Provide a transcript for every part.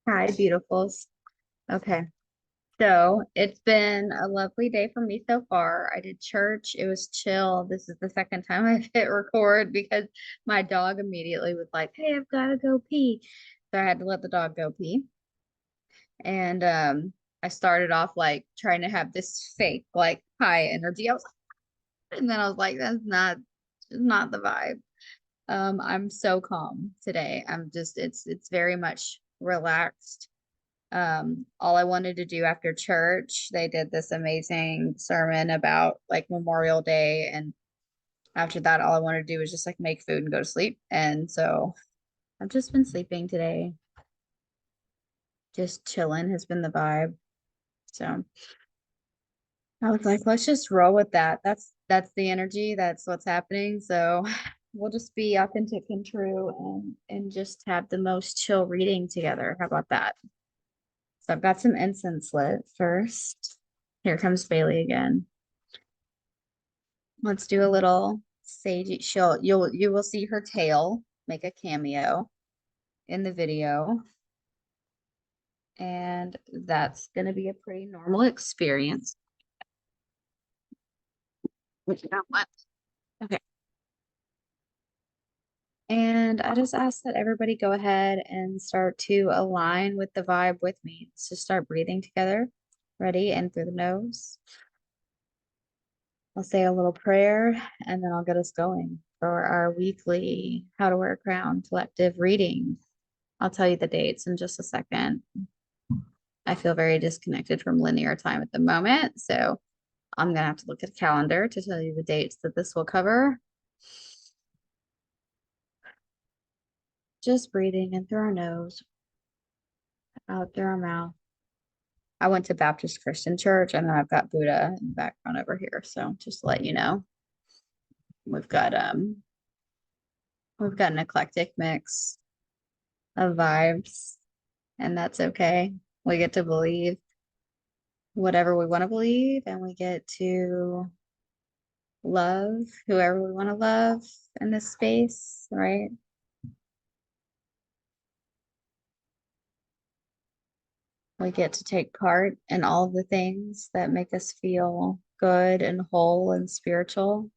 Hi, beautifuls. Okay. So it's been a lovely day for me so far. I did church. It was chill. This is the second time I've hit record because my dog immediately was like, "Hey, I've got to go pee." So I had to let the dog go pee. And I started off like trying to have this fake, like high energy. And then I was like, that's not the vibe. I'm so calm today. It's very much relaxed. All I wanted to do after church, they did this amazing sermon about like Memorial Day. And after that, all I wanted to do was just like make food and go to sleep. And so I've just been sleeping today. Just chilling has been the vibe. So I was like, let's just roll with that. That's the energy. That's what's happening. So we'll just be authentic and true and just have the most chill reading together. How about that? So I've got some incense lit first. Here comes Bailey again. Let's do a little sage. You will see her tail make a cameo in the video, and that's going to be a pretty normal experience. Which you don't want. Okay. And I just ask that everybody go ahead and start to align with the vibe with me. Let's just start breathing together. Ready? In through the nose. I'll say a little prayer and then I'll get us going for our weekly How to Wear a Crown collective reading. I'll tell you the dates in just a second. I feel very disconnected from linear time at the moment, so I'm gonna have to look at a calendar to tell you the dates that this will cover. Just breathing in through our nose, out through our mouth. I went to Baptist Christian Church and then I've got Buddha in the background over here. So just to let you know, we've got um we've got an eclectic mix of vibes, and that's okay. We get to believe whatever we want to believe, and we get to love whoever we want to love in this space, right? We get to take part in all of the things that make us feel good and whole and spiritual.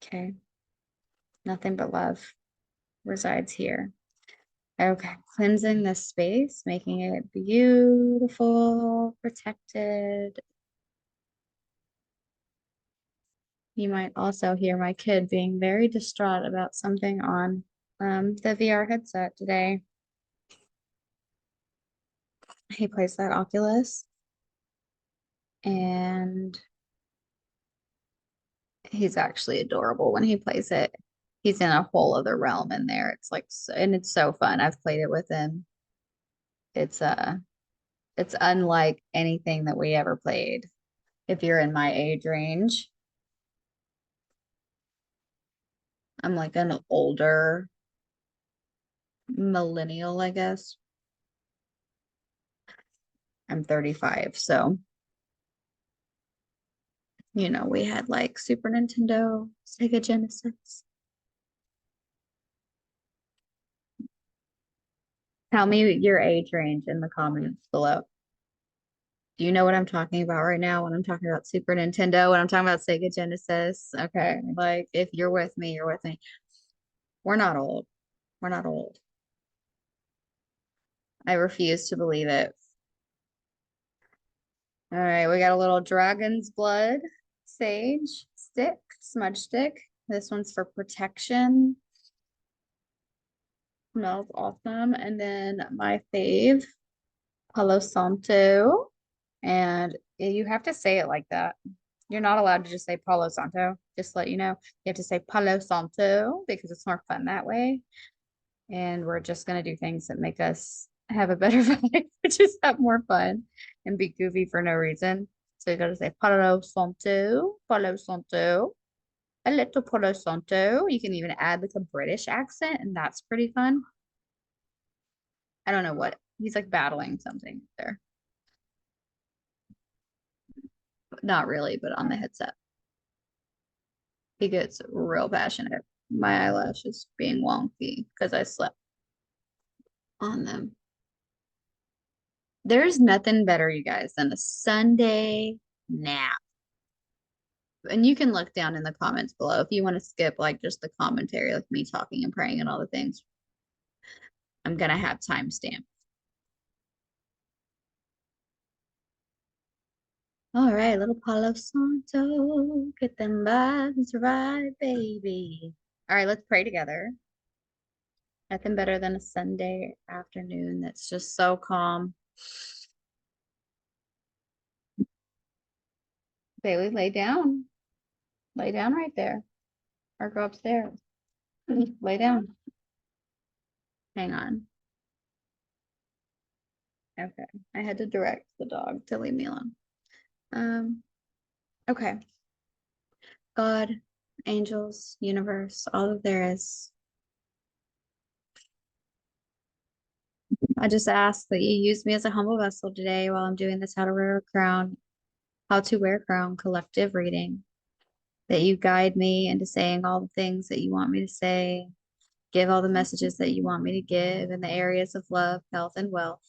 Okay. Nothing but love resides here. Okay. Cleansing this space, making it beautiful, protected. You might also hear my kid being very distraught about something on the VR headset today. He plays that Oculus and he's actually adorable when he plays it. He's in a whole other realm in there. It's like, and it's so fun. I've played it with him. It's it's unlike anything that we ever played. If you're in my age range, I'm like an older millennial, I guess. I'm 35, so we had like Super Nintendo, Sega Genesis. Tell me your age range in the comments below. Do you know what I'm talking about right now when I'm talking about Super Nintendo, when I'm talking about Sega Genesis? Okay. Like if you're with me, you're with me. We're not old. We're not old. I refuse to believe it. All right, we got a little dragon's blood sage stick, smudge stick. This one's for protection. Smells awesome. And then my fave, Palo Santo. And you have to say it like that. You're not allowed to just say Palo Santo, just to let you know. You have to say Palo Santo because it's more fun that way. And we're just going to do things that make us have a better vibe, which is have more fun and be goofy for no reason. So you got to say Palo Santo, a little Palo Santo. You can even add like a British accent, and that's pretty fun. I don't know what he's like battling something there. Not really, but on the headset. He gets real passionate. My eyelashes being wonky because I slept on them. There's nothing better, you guys, than a Sunday nap. And you can look down in the comments below if you want to skip like just the commentary, like me talking and praying and all the things. I'm gonna have timestamp. All right, little Palo Santo, get them vibes right, baby. All right, let's pray together. Nothing better than a Sunday afternoon that's just so calm. Bailey, lay down. Lay down right there. Or go upstairs. Lay down. Hang on. Okay. I had to direct the dog to leave me alone. Okay. God, angels, universe, all that there is. I just ask that you use me as a humble vessel today while I'm doing this how to wear a crown collective reading. That you guide me into saying all the things that you want me to say, give all the messages that you want me to give in the areas of love, health, and wealth.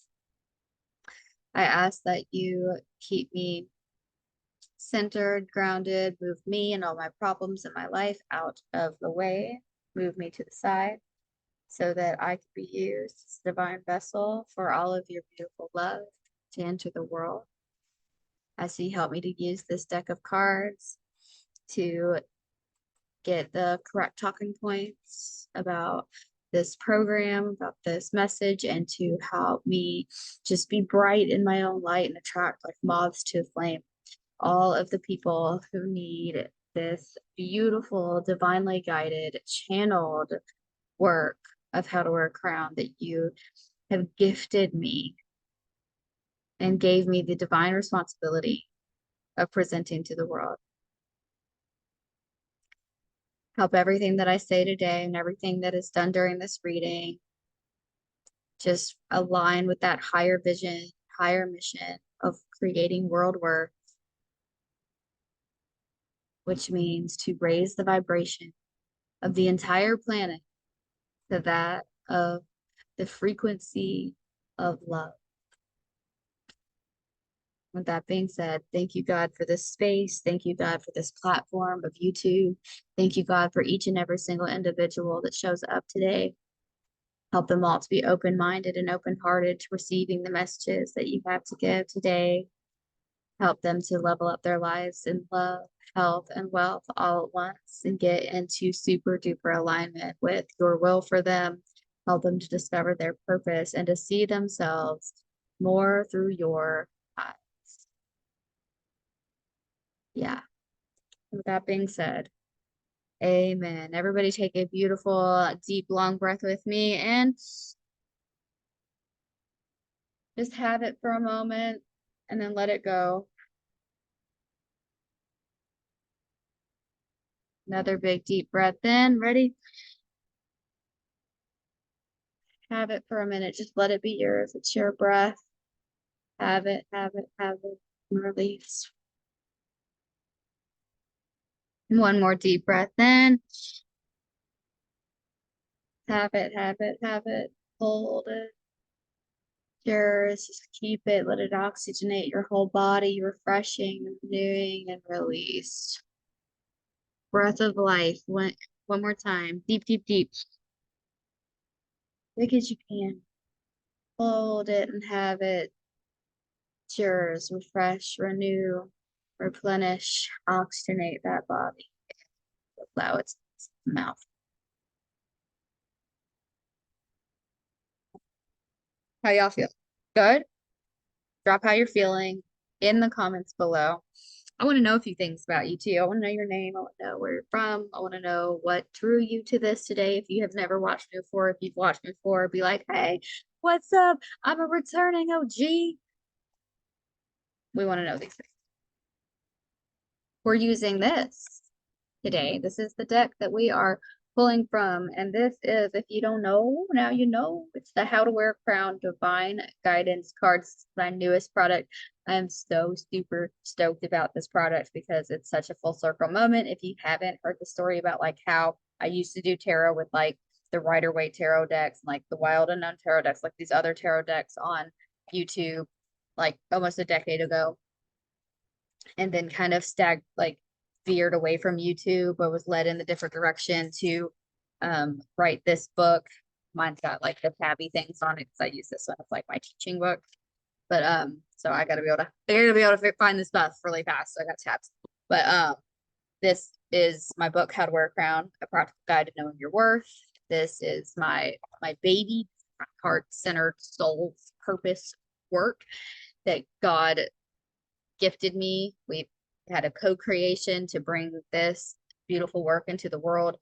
I ask that you keep me centered, grounded, move me and all my problems in my life out of the way, move me to the side so that I can be used as a divine vessel for all of your beautiful love to enter the world. I see help me to use this deck of cards to get the correct talking points about this program, about this message, and to help me just be bright in my own light and attract like moths to a flame all of the people who need this beautiful, divinely guided, channeled work of how to wear a crown that you have gifted me and gave me the divine responsibility of presenting to the world. Help everything that I say today and everything that is done during this reading just align with that higher vision, higher mission of creating world work, which means to raise the vibration of the entire planet to that of the frequency of love. With that being said, thank you, God, for this space. Thank you, God, for this platform of YouTube. Thank you, God, for each and every single individual that shows up today. Help them all to be open-minded and open-hearted to receiving the messages that you have to give today. Help them to level up their lives in love, health, and wealth all at once and get into super duper alignment with your will for them. Help them to discover their purpose and to see themselves more through your eyes. Yeah. With that being said, amen. Everybody take a beautiful, deep, long breath with me and just have it for a moment and then let it go. Another big, deep breath in. Ready? Have it for a minute. Just let it be yours. It's your breath. Have it, have it, have it. And release. One more deep breath in. Have it, have it, have it. Hold it. Yours. Just keep it. Let it oxygenate your whole body, refreshing, renewing, and release. Breath of life. One more time. Deep, deep, deep. Big as you can. Hold it and have it. It's yours. Refresh, renew, replenish, oxygenate that body. Allow its mouth. How y'all feel? Good? Drop how you're feeling in the comments below. I want to know a few things about you too. I want to know your name. I want to know where you're from. I want to know what drew you to this today. If you have never watched me before, if you've watched me before, be like, hey, what's up? I'm a returning OG. We want to know these things. We're using this today. This is the deck that we are pulling from. And this is, if you don't know, now you know, it's the How to Wear a Crown Divine Guidance cards, my newest product. I am so super stoked about this product because it's such a full circle moment. If you haven't heard the story about like how I used to do tarot with like the Rider Waite tarot decks, and like the Wild Unknown tarot decks, like these other tarot decks on YouTube, like almost a decade ago, and then kind of veered away from YouTube, or was led in a different direction to write this book. Mine's got like the tabby things on it because I use this one as like my teaching book. But so I gotta be able to find this stuff really fast. So I got tabs. But this is my book, How to Wear a Crown, a practical guide to knowing your worth. This is my baby, my heart-centered soul purpose work that God gifted me. We've had a co-creation to bring this beautiful work into the world.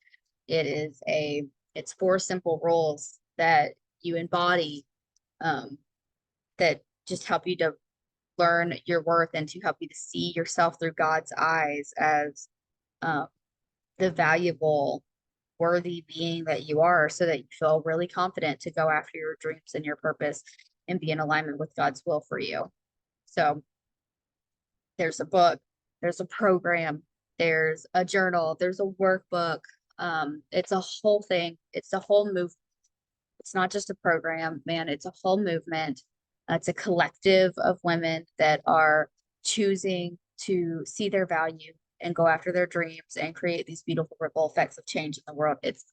It's 4 simple rules that you embody, that just help you to learn your worth and to help you to see yourself through God's eyes as um, the valuable, worthy being that you are, so that you feel really confident to go after your dreams and your purpose and be in alignment with God's will for you. So there's a book, there's a program, there's a journal, there's a workbook. It's a whole thing. It's a whole move. It's not just a program, man. It's a whole movement. It's a collective of women that are choosing to see their value and go after their dreams and create these beautiful ripple effects of change in the world. It's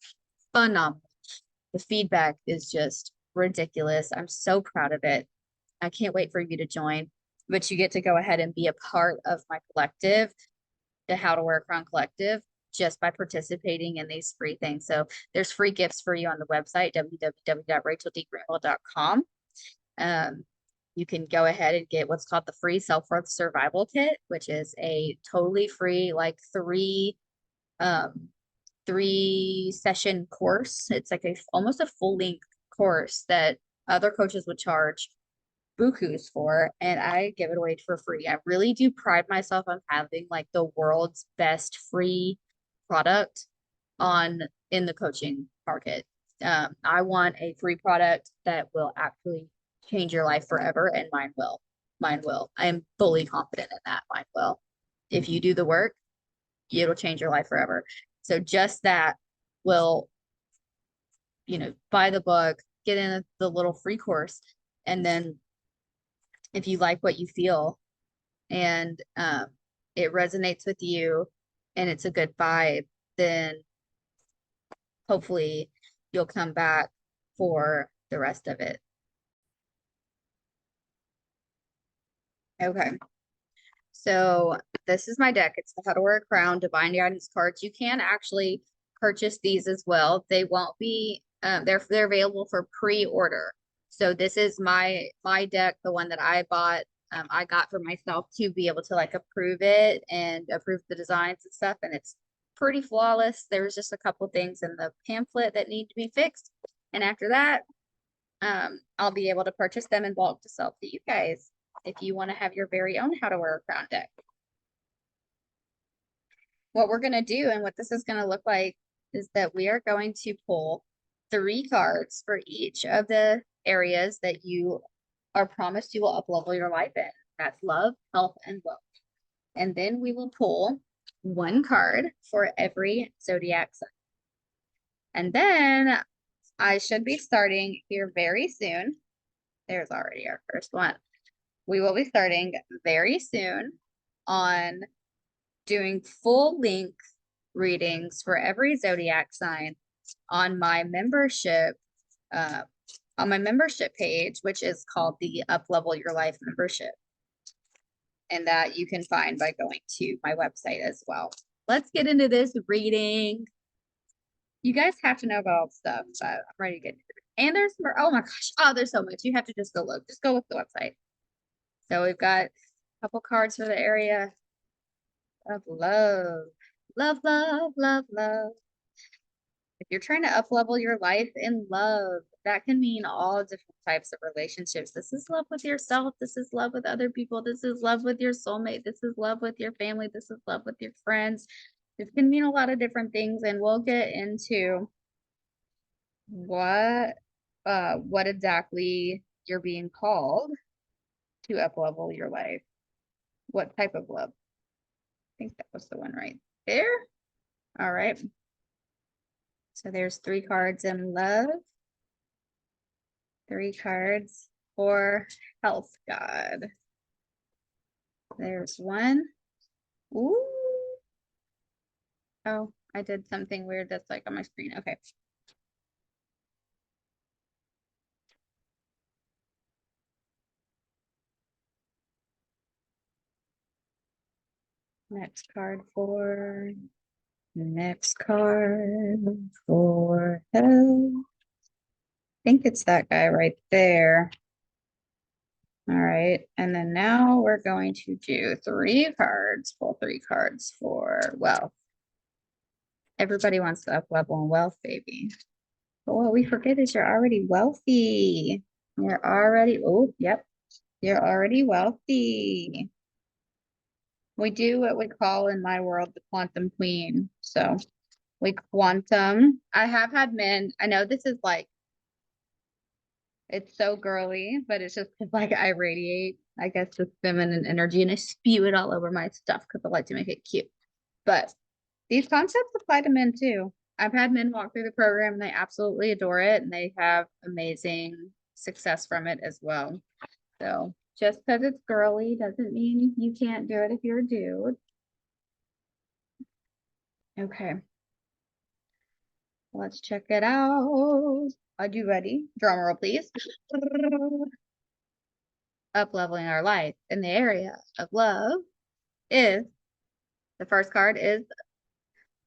phenomenal. The feedback is just ridiculous. I'm so proud of it. I can't wait for you to join, but you get to go ahead and be a part of my collective, the How to Wear a Crown Collective, just by participating in these free things. So there's free gifts for you on the website, www.racheldgreenwell.com. You can go ahead and get what's called the free self-worth survival kit, which is a totally free, like three session course. It's like almost a full length course that other coaches would charge bukus for, and I give it away for free. I really do pride myself on having like the world's best free product in the coaching market. I want a free product that will actually change your life forever, and mine will. Mine will. I am fully confident in that. Mine will. If you do the work, it'll change your life forever. So just that will, buy the book, get in the little free course, and then if you like what you feel and it resonates with you and it's a good vibe, then hopefully you'll come back for the rest of it. Okay. So this is my deck. It's the How to Wear a Crown Divine Guidance cards. You can actually purchase these as well. They won't be they're available for pre-order. So this is my deck, the one that I bought. I got for myself to be able to like approve it and approve the designs and stuff, and it's pretty flawless. There was just a couple things in the pamphlet that need to be fixed, and after that, I'll be able to purchase them in bulk to sell to you guys if you want to have your very own How to Wear a Crown deck. What we're going to do and what this is going to look like is that we are going to pull 3 cards for each of the areas that you are promised you will uplevel your life in. That's love, health, and wealth. And then we will pull 1 card for every zodiac sign. And then I should be starting here very soon. There's already our first one. We will be starting very soon on doing full length readings for every zodiac sign on my membership page, which is called the Uplevel Your Life membership. And that you can find by going to my website as well. Let's get into this reading. You guys have to know about all the stuff, but I'm ready to get into it. And there's more. Oh my gosh. Oh, there's so much. You have to just go look. Just go look at the website. So we've got a couple cards for the area of love. Love, love, love, love. If you're trying to uplevel your life in love, that can mean all different types of relationships. This is love with yourself. This is love with other people. This is love with your soulmate. This is love with your family. This is love with your friends. This can mean a lot of different things, and we'll get into what exactly you're being called to uplevel your life. What type of love? I think that was the one right there. All right. So there's 3 cards in love, 3 cards for health god. There's one. Ooh. Oh, I did something weird that's like on my screen. Okay. Next card for health. I think it's that guy right there. All right. And then now we're going to do pull 3 cards for wealth. Everybody wants to up level in wealth, baby. But what we forget is you're already wealthy. You're already, oh, yep. You're already wealthy. We do what we call in my world the quantum queen. So we quantum. I have had men, I know this is like, it's so girly, but it's just 'cause, like I radiate, I guess, this feminine energy and I spew it all over my stuff because I like to make it cute. But these concepts apply to men too. I've had men walk through the program and they absolutely adore it and they have amazing success from it as well. So just because it's girly doesn't mean you can't do it if you're a dude. Okay, let's check it out. Are you ready? Drum roll, please. Up leveling our life in the area of love is the first card is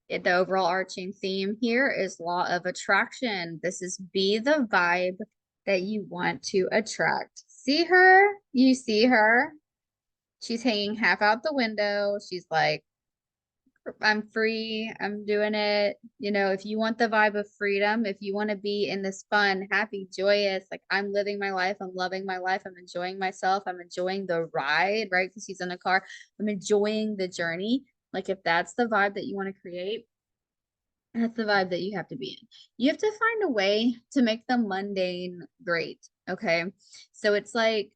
the overall arching theme here is law of attraction. This is be the vibe that you want to attract. See her? You see her? She's hanging half out the window. She's like, I'm free. I'm doing it. You know, if you want the vibe of freedom, if you want to be in this fun, happy, joyous, like I'm living my life, I'm loving my life, I'm enjoying myself, I'm enjoying the ride, right? Because she's in a car, I'm enjoying the journey. Like, if that's the vibe that you want to create, that's the vibe that you have to be in. You have to find a way to make the mundane great. Okay. So it's like,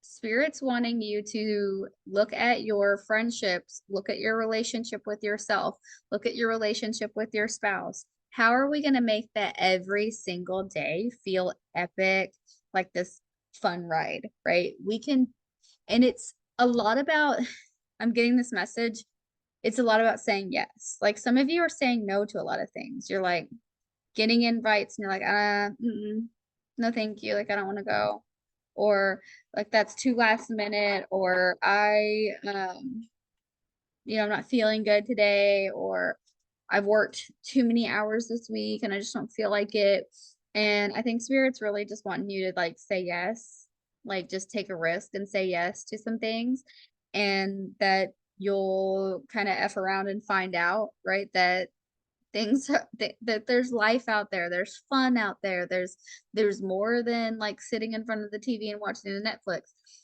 Spirit's wanting you to look at your friendships, look at your relationship with yourself, look at your relationship with your spouse. How are we going to make that every single day feel epic, like this fun ride, right? We can, and it's a lot about, I'm getting this message. It's a lot about saying yes. Like some of you are saying no to a lot of things. You're like getting invites and you're like, no, thank you. Like, I don't want to go or like that's too last minute or I'm not feeling good today or I've worked too many hours this week and I just don't feel like it. And I think Spirit's really just wanting you to like say yes, like just take a risk and say yes to some things and that you'll kind of F around and find out, right? That things that there's life out there, there's fun out there, there's more than like sitting in front of the TV and watching the Netflix,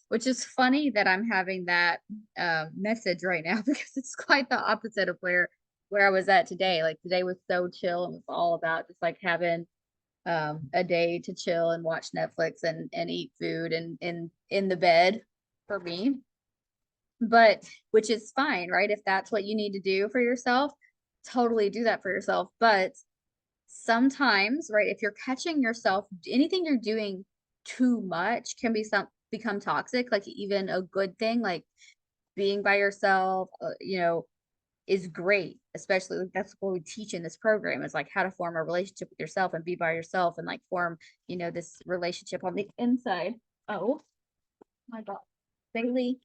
which is funny that I'm having that message right now because it's quite the opposite of where I was at today. Like today was so chill and it was all about just like having a day to chill and watch Netflix and eat food and in the bed for me, but which is fine, right? If that's what you need to do for yourself, totally do that for yourself. But sometimes, right, if you're catching yourself, anything you're doing too much can become toxic. Like even a good thing, like being by yourself, is great. Especially like, that's what we teach in this program is like how to form a relationship with yourself and be by yourself and like form, this relationship on the inside. Oh my God, Bailey,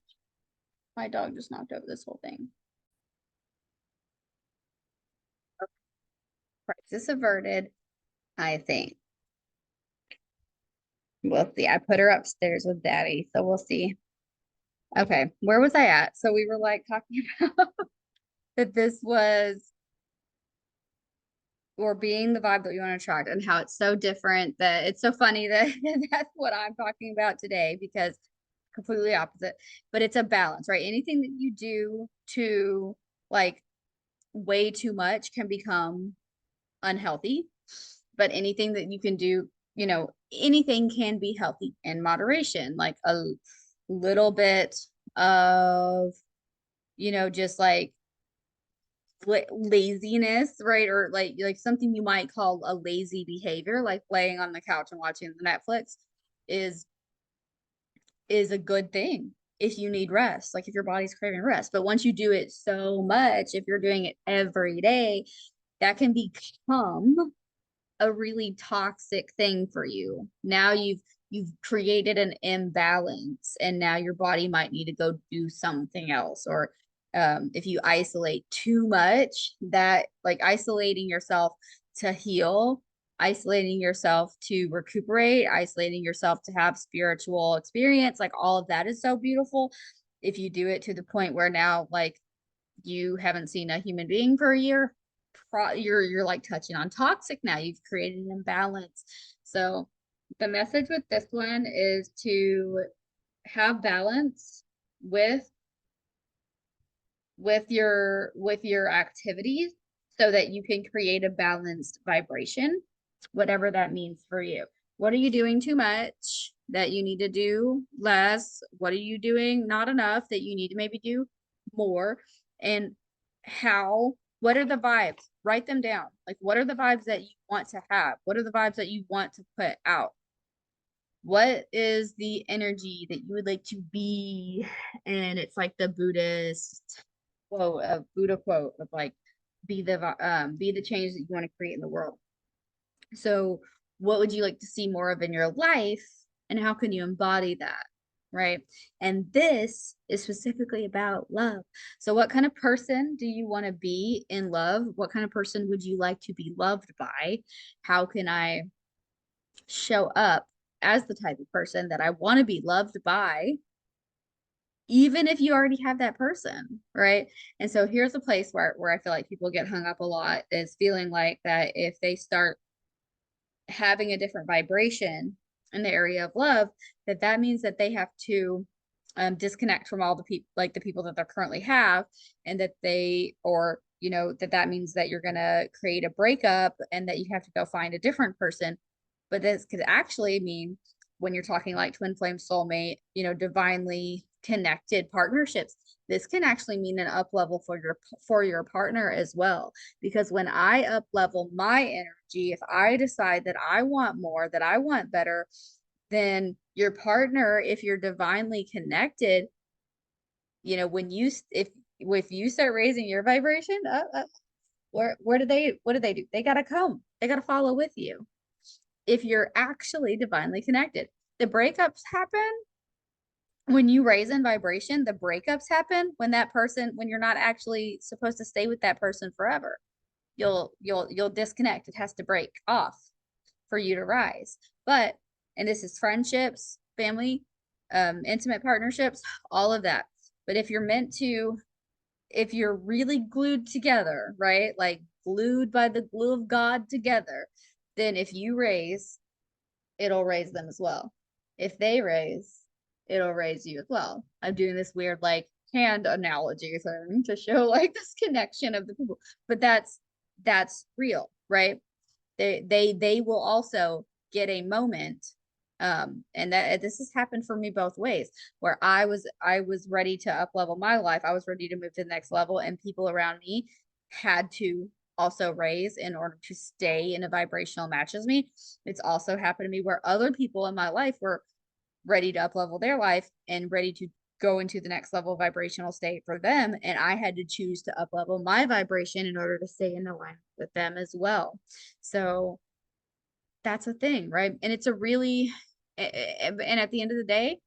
my dog just knocked over this whole thing. Crisis averted, I think. We'll see. I put her upstairs with daddy, so we'll see. Okay, where was I at? So we were like talking about that this was or being the vibe that you want to attract and how it's so different that it's so funny that that's what I'm talking about today because completely opposite, but it's a balance, right? Anything that you do to like way too much can become unhealthy, but anything that you can do, anything can be healthy in moderation, like a little bit of, just like laziness, right? Or like something you might call a lazy behavior, like laying on the couch and watching the Netflix is is a good thing if you need rest, like if your body's craving rest. But once you do it so much, if you're doing it every day, that can become a really toxic thing for you. Now you've created an imbalance, and now your body might need to go do something else. Or if you isolate too much, that like isolating yourself to heal, isolating yourself to recuperate, isolating yourself to have spiritual experience, like all of that is so beautiful. If you do it to the point where now like you haven't seen a human being for a year, you're like touching on toxic now. You've created an imbalance. So the message with this one is to have balance with with your activities so that you can create a balanced vibration, whatever that means for you. What are you doing too much that you need to do less? What are you doing not enough that you need to maybe do more? And what are the vibes? Write them down. Like, what are the vibes that you want to have? What are the vibes that you want to put out? What is the energy that you would like to be? And it's like the Buddhist quote, a Buddha quote of like, be the change that you want to create in the world. So what would you like to see more of in your life, and how can you embody that? Right. And this is specifically about love. So what kind of person do you want to be in love? What kind of person would you like to be loved by? How can I show up as the type of person that I want to be loved by, even if you already have that person, right? And so here's a place where I feel like people get hung up a lot, is feeling like that if they start having a different vibration in the area of love, that means that they have to disconnect from all the people, like the people that they currently have, and that they, or that means that you're going to create a breakup and that you have to go find a different person. But this could actually mean, when you're talking like twin flame, soulmate, divinely connected partnerships, this can actually mean an up level for your partner as well. Because when I up level my energy, if I decide that I want more, that I want better, then your partner, if you're divinely connected, when if you start raising your vibration up, what do they do? They got to come, they got to follow with you. If you're actually divinely connected, the breakups happen when you raise in vibration. The breakups happen when you're not actually supposed to stay with that person forever. You'll disconnect. It has to break off for you to rise. And this is friendships, family, intimate partnerships, all of that. But if you're really glued together, right? Like glued by the glue of God together, then if you raise, it'll raise them as well. If they raise, it'll raise you as well. I'm doing this weird like hand analogy thing to show like this connection of the people, but that's real, right? They will also get a moment, and that this has happened for me both ways, where I was ready to up level my life. I was ready to move to the next level, and people around me had to also raise in order to stay in a vibrational match as me. It's also happened to me where other people in my life were ready to up level their life and ready to go into the next level vibrational state for them, and I had to choose to up level my vibration in order to stay in alignment with them as well. So that's a thing, right? And it's a really, and at the end of the day,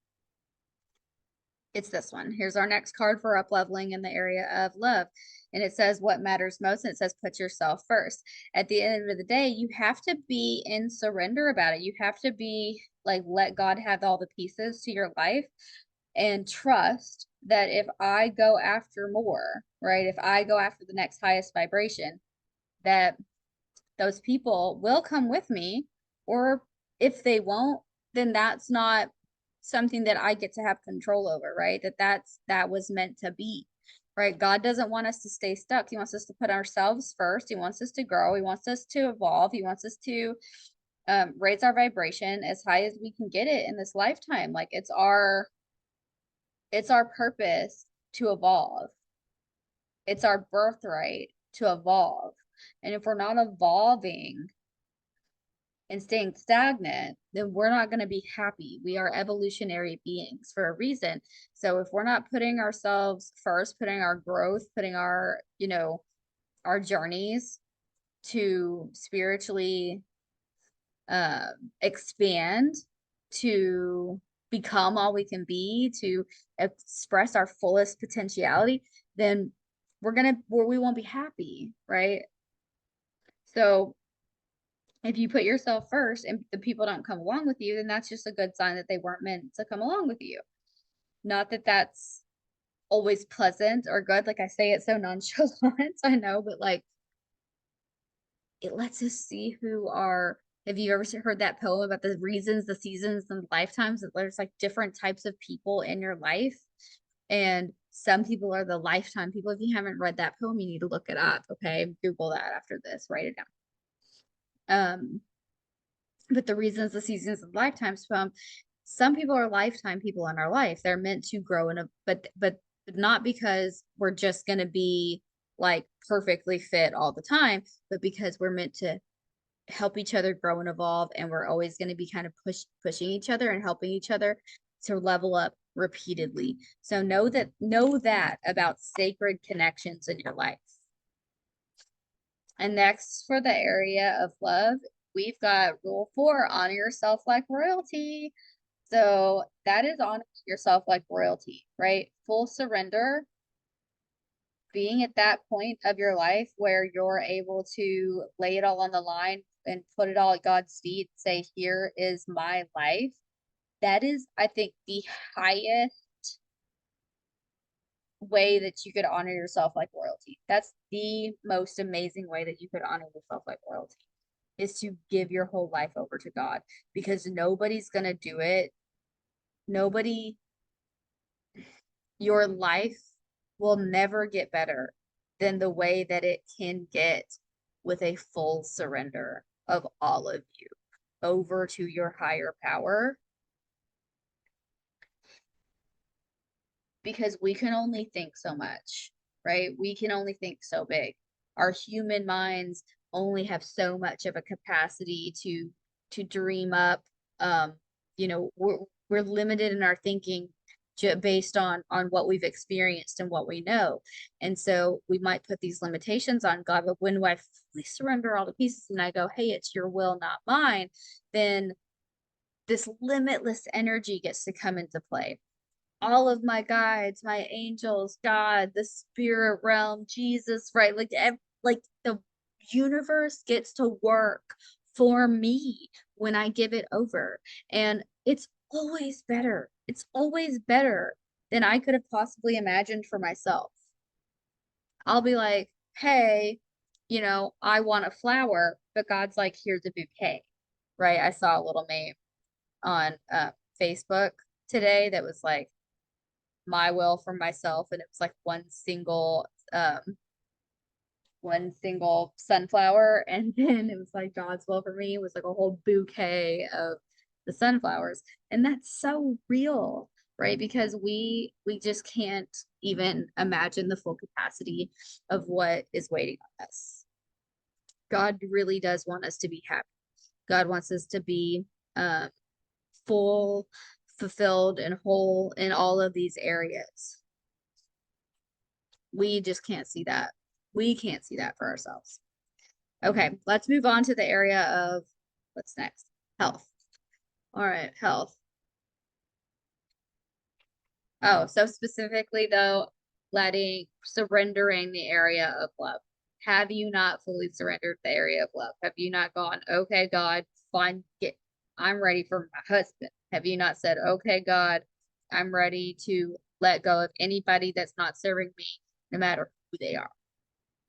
it's this one. Here's our next card for up leveling in the area of love. And it says what matters most. And it says put yourself first. At the end of the day, you have to be in surrender about it. You have to be like, let God have all the pieces to your life, and trust that if I go after more, right? If I go after the next highest vibration, that those people will come with me. Or if they won't, then that's not something that I get to have control over, right? That was meant to be, right? God doesn't want us to stay stuck. He wants us to put ourselves first. He wants us to grow. He wants us to evolve. He wants us to raise our vibration as high as we can get it in this lifetime. Like it's our purpose to evolve. It's our birthright to evolve. And if we're not evolving, and staying stagnant, then we're not going to be happy. We are evolutionary beings for a reason. So if we're not putting ourselves first, putting our growth, putting our, our journeys to spiritually expand, to become all we can be, to express our fullest potentiality, then we won't be happy, right? So if you put yourself first and the people don't come along with you, then that's just a good sign that they weren't meant to come along with you. Not that that's always pleasant or good. Like I say it so nonchalant, I know, but like it lets us see who are. Have you ever heard that poem about the reasons, the seasons, and lifetimes? That there's like different types of people in your life, and some people are the lifetime people. If you haven't read that poem, you need to look it up. Okay, Google that after this. Write it down. But the reasons, the seasons, and lifetimes poem. Some people are lifetime people in our life. They're meant to grow in a, but not because we're just going to be like perfectly fit all the time, but because we're meant to help each other grow and evolve, and we're always going to be kind of pushing each other and helping each other to level up repeatedly. So know that about sacred connections in your life. And next, for the area of love, we've got rule 4: honor yourself like royalty. So that is honoring yourself like royalty, right? Full surrender, being at that point of your life where you're able to lay it all on the line and put it all at God's feet, say, here is my life. That is, I think, the highest way that you could honor yourself like royalty. That's the most amazing way that you could honor yourself like royalty, is to give your whole life over to God, because nobody's going to do it. Nobody, your life will never get better than the way that it can get with a full surrender of all of you over to your higher power, because we can only think so much, right? We can only think so big. Our human minds only have so much of a capacity to dream up. Um, we're limited in our thinking based on what we've experienced and what we know. And so we might put these limitations on God, but when I fully surrender all the pieces and I go, hey, it's your will, not mine, then this limitless energy gets to come into play. All of my guides, my angels, God, the spirit realm, Jesus, right? Like the universe gets to work for me when I give it over. And it's always better. It's always better than I could have possibly imagined for myself. I'll be like, hey, I want a flower, but God's like, here's a bouquet, right? I saw a little meme on Facebook today that was like, my will for myself, and it was like one single sunflower, and then it was like God's will for me. It was like a whole bouquet of the sunflowers. And that's so real, right? Because we just can't even imagine the full capacity of what is waiting on us. God really does want us to be happy. God wants us to be full, fulfilled, and whole in all of these areas. We just can't see that. We can't see that for ourselves. Okay, let's move on to the area of what's next? Health. All right, health. Oh, so specifically though, surrendering the area of love. Have you not fully surrendered the area of love? Have you not gone, okay, God, fine, I'm ready for my husband? Have you not said, okay, God, I'm ready to let go of anybody that's not serving me, no matter who they are?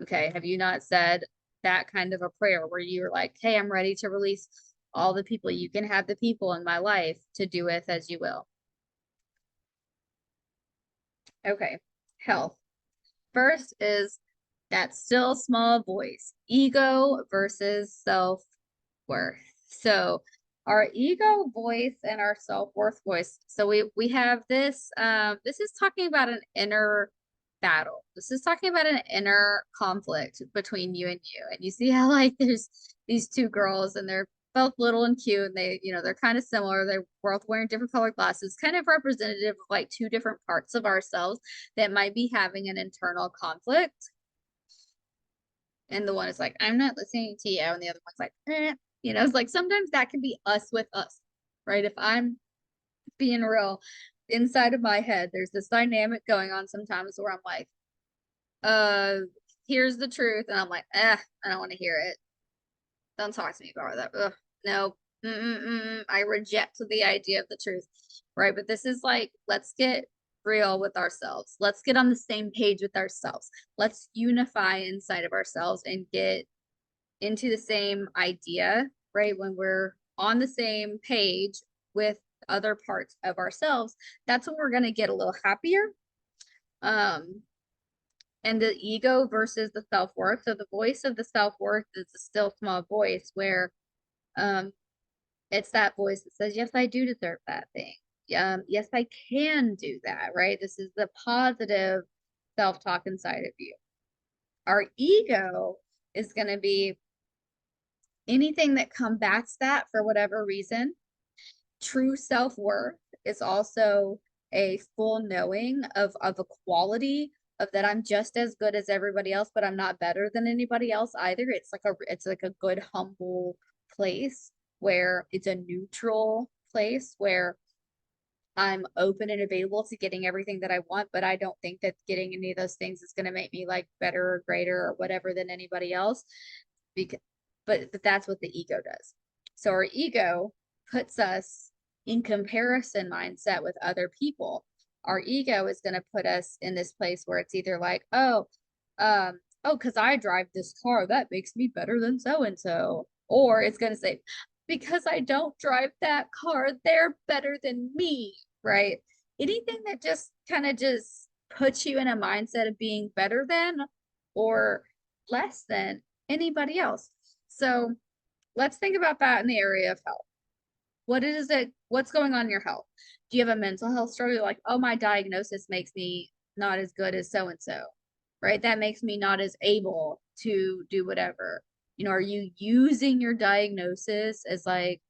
Okay. Have you not said that kind of a prayer where you're like, hey, I'm ready to release all the people? You can have the people in my life to do with as you will. Okay. Health. First is that still small voice, ego versus self-worth. So our ego voice and our self-worth voice. So we have this, this is talking about an inner battle. This is talking about an inner conflict between you and you. And you see how like there's these two girls and they're both little and cute, and they, they're kind of similar. They're both wearing different colored glasses, kind of representative of like two different parts of ourselves that might be having an internal conflict. And the one is like, I'm not listening to you, and the other one's like, it's like sometimes that can be us with us, right? If I'm being real, inside of my head, there's this dynamic going on sometimes where I'm like, here's the truth, and I'm like, I don't want to hear it. Don't talk to me about that. Ugh, no. I reject the idea of the truth, right? But this is like, let's get real with ourselves. Let's get on the same page with ourselves. Let's unify inside of ourselves and get into the same idea, right? When we're on the same page with other parts of ourselves, that's when we're going to get a little happier. And the ego versus the self-worth. So the voice of the self-worth is a still small voice where it's that voice that says, yes, I do deserve that thing. Yes, I can do that, right? This is the positive self-talk inside of you. Our ego is going to be anything that combats that for whatever reason. True self-worth is also a full knowing of a quality of that I'm just as good as everybody else, but I'm not better than anybody else either. It's like a good, humble place where it's a neutral place where I'm open and available to getting everything that I want, but I don't think that getting any of those things is going to make me like better or greater or whatever than anybody else. Because, but that's what the ego does. So our ego puts us in comparison mindset with other people. Our ego is going to put us in this place where it's either like, because I drive this car, that makes me better than so and so. Or it's going to say, because I don't drive that car, they're better than me, right? Anything that just kind of just puts you in a mindset of being better than or less than anybody else. So let's think about that in the area of health. What's going on in your health? Do you have a mental health struggle? Like, oh, my diagnosis makes me not as good as so and so, right? That makes me not as able to do whatever. Are you using your diagnosis as like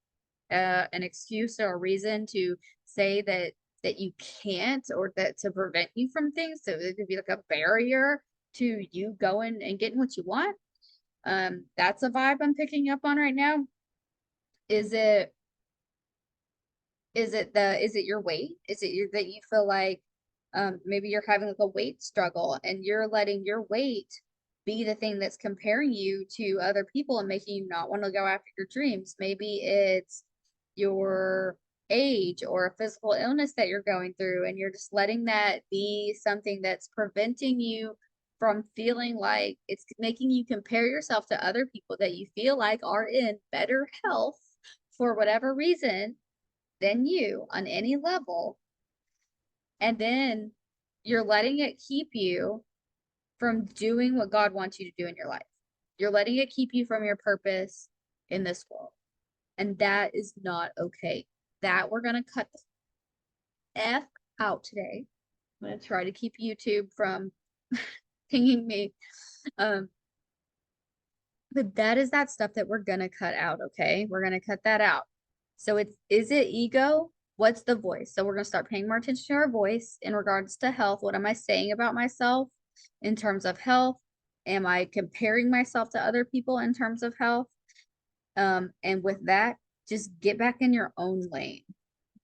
an excuse or a reason to say that you can't, or that to prevent you from things? So it could be like a barrier to you going and getting what you want. That's a vibe I'm picking up on right now. Is it your weight? Is it that you feel like maybe you're having like a weight struggle and you're letting your weight be the thing that's comparing you to other people and making you not want to go after your dreams? Maybe it's your age or a physical illness that you're going through, and you're just letting that be something that's preventing you from feeling like it's making you compare yourself to other people that you feel like are in better health for whatever reason than you on any level. And then you're letting it keep you from doing what God wants you to do in your life. You're letting it keep you from your purpose in this world. And that is not okay. That we're going to cut the F out today. I'm going to try to keep YouTube from pinging me. But that is that stuff that we're going to cut out, okay? We're going to cut that out. So is it ego? What's the voice? So we're going to start paying more attention to our voice in regards to health. What am I saying about myself in terms of health? Am I comparing myself to other people in terms of health? And with that, just get back in your own lane.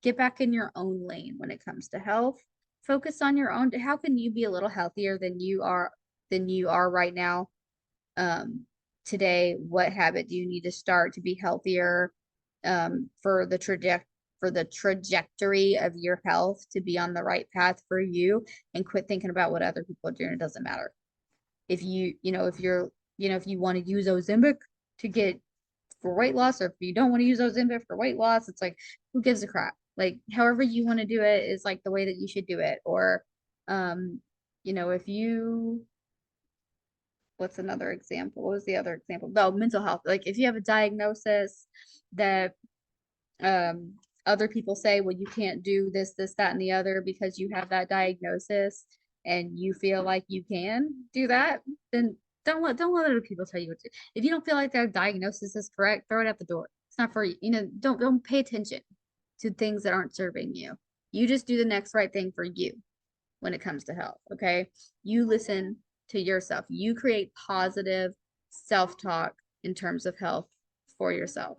Get back in your own lane when it comes to health. Focus on your own. How can you be a little healthier than you are right now? Today, what habit do you need to start to be healthier? For the trajectory of your health to be on the right path for you, and quit thinking about what other people are doing. It doesn't matter. If you want to use Ozempic to get for weight loss, or if you don't want to use Ozempic for weight loss, it's like, who gives a crap? Like, however you want to do it is like the way that you should do it. Or, if you, what's another example? What was the other example? No, mental health. Like, if you have a diagnosis that other people say, well, you can't do this, that, and the other because you have that diagnosis, and you feel like you can do that, then don't let other people tell you what to do. If you don't feel like their diagnosis is correct, throw it out the door. It's not for, don't pay attention to things that aren't serving you. You just do the next right thing for you when it comes to health. Okay. You listen to yourself. You create positive self-talk in terms of health for yourself.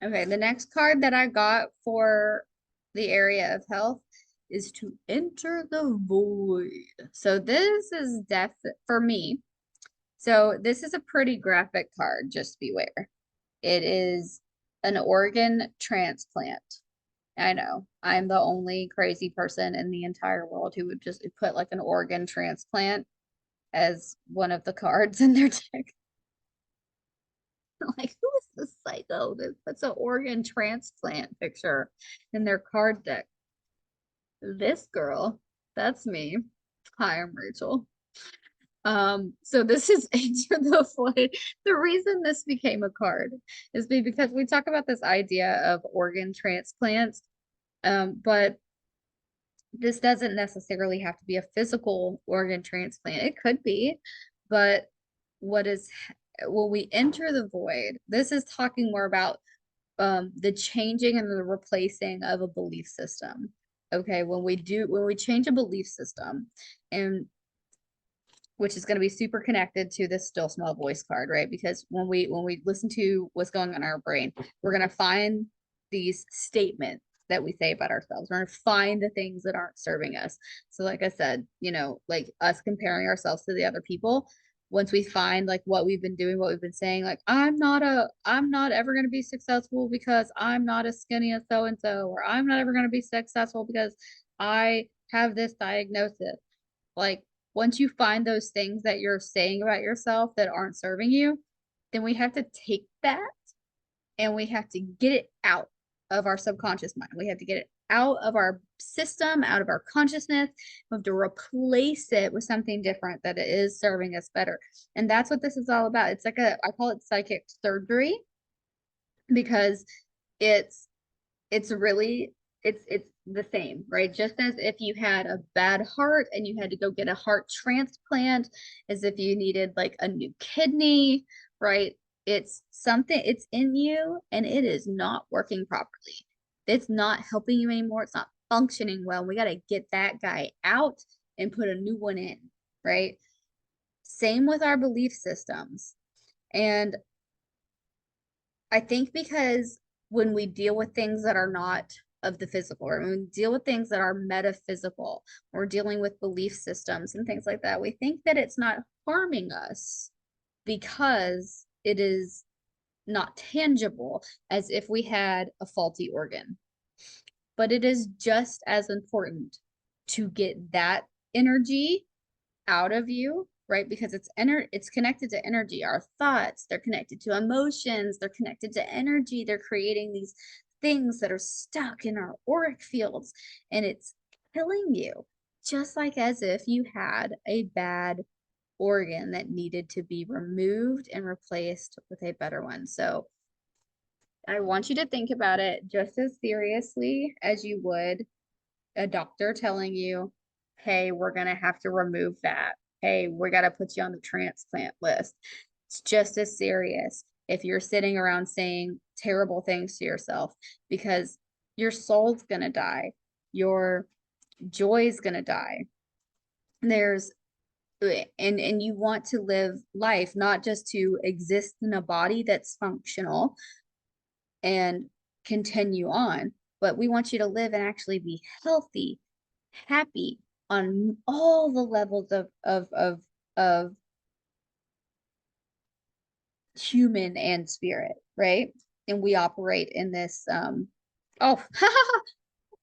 Okay, the next card that I got for the area of health is to enter the void. So this is death for me. So this is a pretty graphic card, just beware. It is an organ transplant. I know, I'm the only crazy person in the entire world who would just put like an organ transplant as one of the cards in their deck. Like, who is this psycho that puts an organ transplant picture in their card deck? This girl, that's me. Hi, I'm Rachel. So this is Enter the Void. The reason this became a card is because we talk about this idea of organ transplants, but this doesn't necessarily have to be a physical organ transplant. It could be, but what is when we enter the void, this is talking more about the changing and the replacing of a belief system. Okay, when we change a belief system, and which is going to be super connected to this still small voice card, right? Because when we listen to what's going on in our brain, we're going to find these statements that we say about ourselves. We're going to find the things that aren't serving us. So like I said, like us comparing ourselves to the other people, once we find like what we've been doing, what we've been saying, like I'm not ever going to be successful because I'm not as skinny as so and so, or I'm not ever going to be successful because I have this diagnosis. Like once you find those things that you're saying about yourself that aren't serving you, then we have to take that and we have to get it out of our subconscious mind. We have to get it out of our system, out of our consciousness. We have to replace it with something different that is serving us better. And that's what this is all about. It's like I call it psychic surgery because it's really it's the same, right? Just as if you had a bad heart and you had to go get a heart transplant, as if you needed like a new kidney, right? It's something, it's in you and it is not working properly. It's not helping you anymore. It's not functioning well. We got to get that guy out and put a new one in, right? Same with our belief systems. And I think because when we deal with things that are not of the physical, or when we deal with things that are metaphysical, or dealing with belief systems and things like that, we think that it's not harming us because it is not tangible, as if we had a faulty organ. But it is just as important to get that energy out of you, right? Because it's connected to energy. Our thoughts, they're connected to emotions, they're connected to energy. They're creating these things that are stuck in our auric fields and it's killing you. Just like as if you had a bad organ that needed to be removed and replaced with a better one. So I want you to think about it just as seriously as you would a doctor telling you, hey, we're going to have to remove that. Hey, we got to put you on the transplant list. It's just as serious if you're sitting around saying terrible things to yourself because your soul's going to die. Your joy's going to die. There's and you want to live life not just to exist in a body that's functional and continue on, but we want you to live and actually be healthy, happy on all the levels of human and spirit, right? And we operate in this oh I was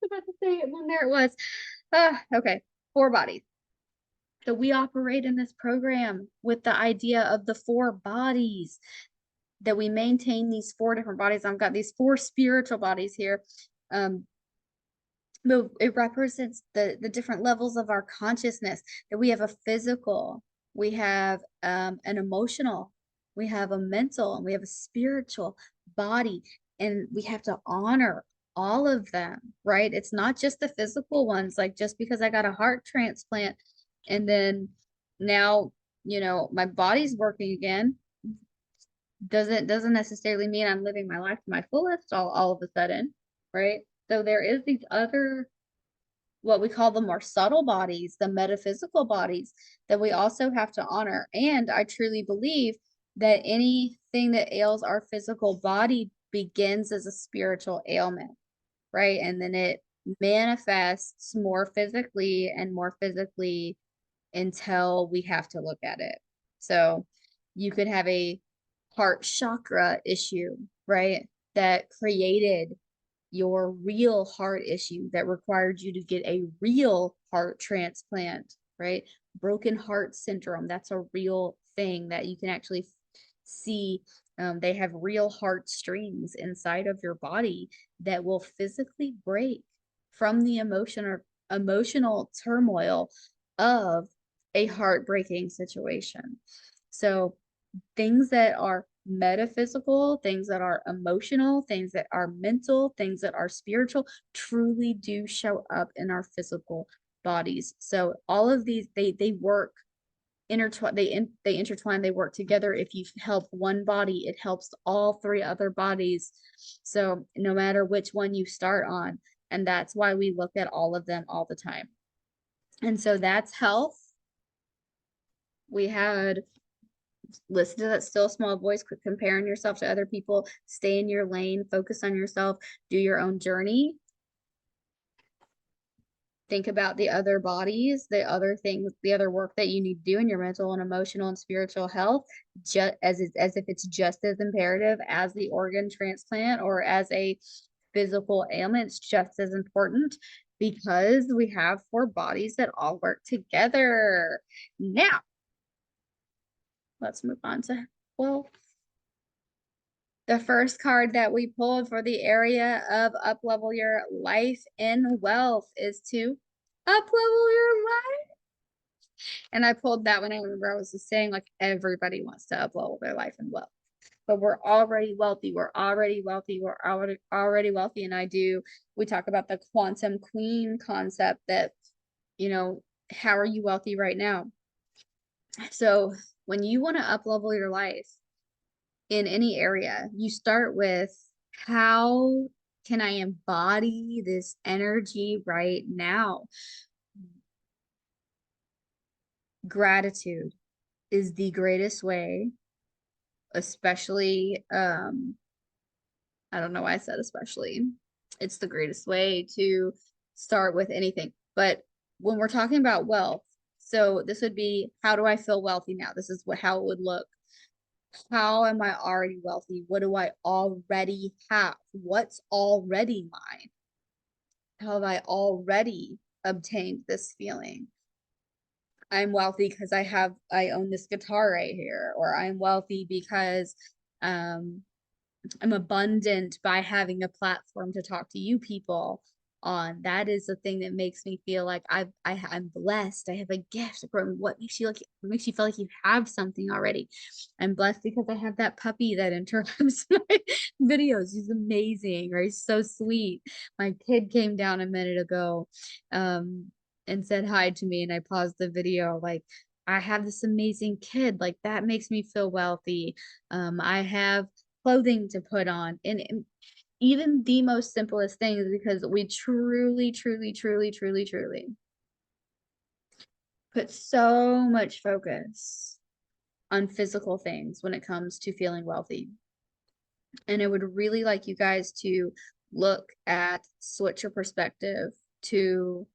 about to say it and then there it was. Okay, 4 bodies. So we operate in this program with the idea of the 4 bodies, that we maintain these 4 different bodies. I've got these 4 spiritual bodies here. But it represents the different levels of our consciousness, that we have a physical, we have an emotional, we have a mental, and we have a spiritual body, and we have to honor all of them, right? It's not just the physical ones. Like just because I got a heart transplant and then now my body's working again, doesn't necessarily mean I'm living my life to my fullest all of a sudden, right? So there is these other, what we call the more subtle bodies, the metaphysical bodies, that we also have to honor. And I truly believe that anything that ails our physical body begins as a spiritual ailment, right? And then it manifests more physically and more physically until we have to look at it. So you could have a heart chakra issue, right? That created your real heart issue that required you to get a real heart transplant, right? Broken heart syndrome, that's a real thing that you can actually see. They have real heart strings inside of your body that will physically break from the emotional turmoil of a heartbreaking situation. So things that are metaphysical, things that are emotional, things that are mental, things that are spiritual truly do show up in our physical bodies. So all of these, they work intertwine, they intertwine, they work together. If you help one body, it helps all three other bodies. So no matter which one you start on, and that's why we look at all of them all the time. And so that's health. We had listen to that still small voice, quit comparing yourself to other people, stay in your lane, focus on yourself, do your own journey. Think about the other bodies, the other things, the other work that you need to do in your mental and emotional and spiritual health, just as if it's just as imperative as the organ transplant or as a physical ailment. It's just as important because we have four bodies that all work together. Now, let's move on to, well, the first card that we pulled for the area of up-level your life in wealth is to up-level your life. And I pulled that one. I remember I was just saying, like, everybody wants to up-level their life in wealth. But we're already wealthy. We're already wealthy. We're already wealthy. And we talk about the quantum queen concept that, how are you wealthy right now? So when you want to up-level your life, in any area, you start with, how can I embody this energy right now? Gratitude is the greatest way, especially, I don't know why I said especially. It's the greatest way to start with anything. But when we're talking about wealth, so this would be, how do I feel wealthy now? This is how it would look. How am I already wealthy? What do I already have? What's already mine? How have I already obtained this feeling? I'm wealthy because I own this guitar right here, or I'm wealthy because um I'm abundant by having a platform to talk to you people on. That is the thing that makes me feel like I'm blessed. I have a gift. What makes you feel like you have something already? I'm blessed because I have that puppy that interrupts my videos. He's amazing, right? He's so sweet. My kid came down a minute ago, and said hi to me, and I paused the video. Like, I have this amazing kid. Like, that makes me feel wealthy. I have clothing to put on, and even the most simplest things, because we truly, truly, truly, truly, truly put so much focus on physical things when it comes to feeling wealthy. And I would really like you guys to switch your perspective to,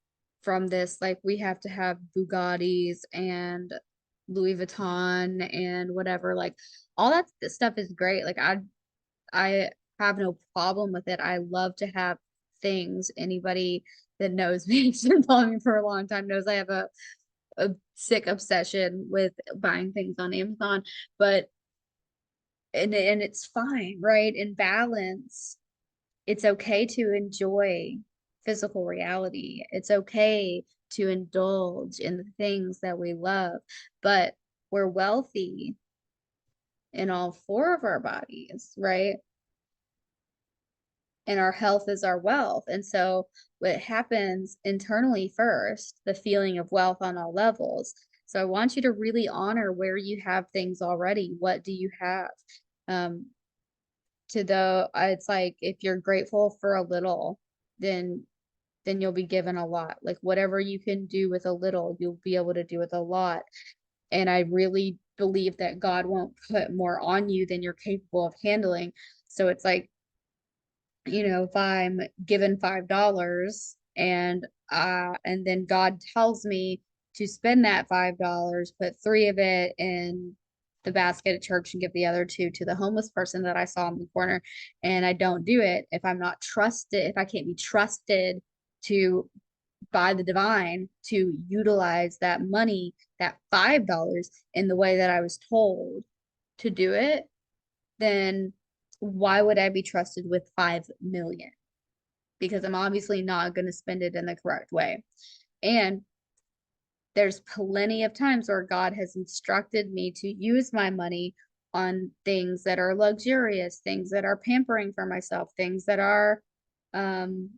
from this, like, we have to have Bugattis and Louis Vuitton and whatever, like, all that stuff is great. Like, I have no problem with it. I love to have things. Anybody that knows me, has been following me for a long time, knows I have a sick obsession with buying things on Amazon. But and it's fine, right? In balance, it's okay to enjoy physical reality. It's okay to indulge in the things that we love, but we're wealthy in all four of our bodies, right? And our health is our wealth. And so what happens internally first, the feeling of wealth on all levels. So I want you to really honor where you have things already. What do you have? Um, it's like if you're grateful for a little, then you'll be given a lot. Like whatever you can do with a little, you'll be able to do with a lot. And I really believe that God won't put more on you than you're capable of handling. So it's like, if I'm given $5 and then God tells me to spend that $5, put three of it in the basket at church and give the other two to the homeless person that I saw in the corner, and I don't do it, if I'm not trusted, if I can't be trusted to by the divine to utilize that money, that $5 in the way that I was told to do it, then why would I be trusted with 5 million? Because I'm obviously not going to spend it in the correct way. And there's plenty of times where God has instructed me to use my money on things that are luxurious, things that are pampering for myself, things that are um,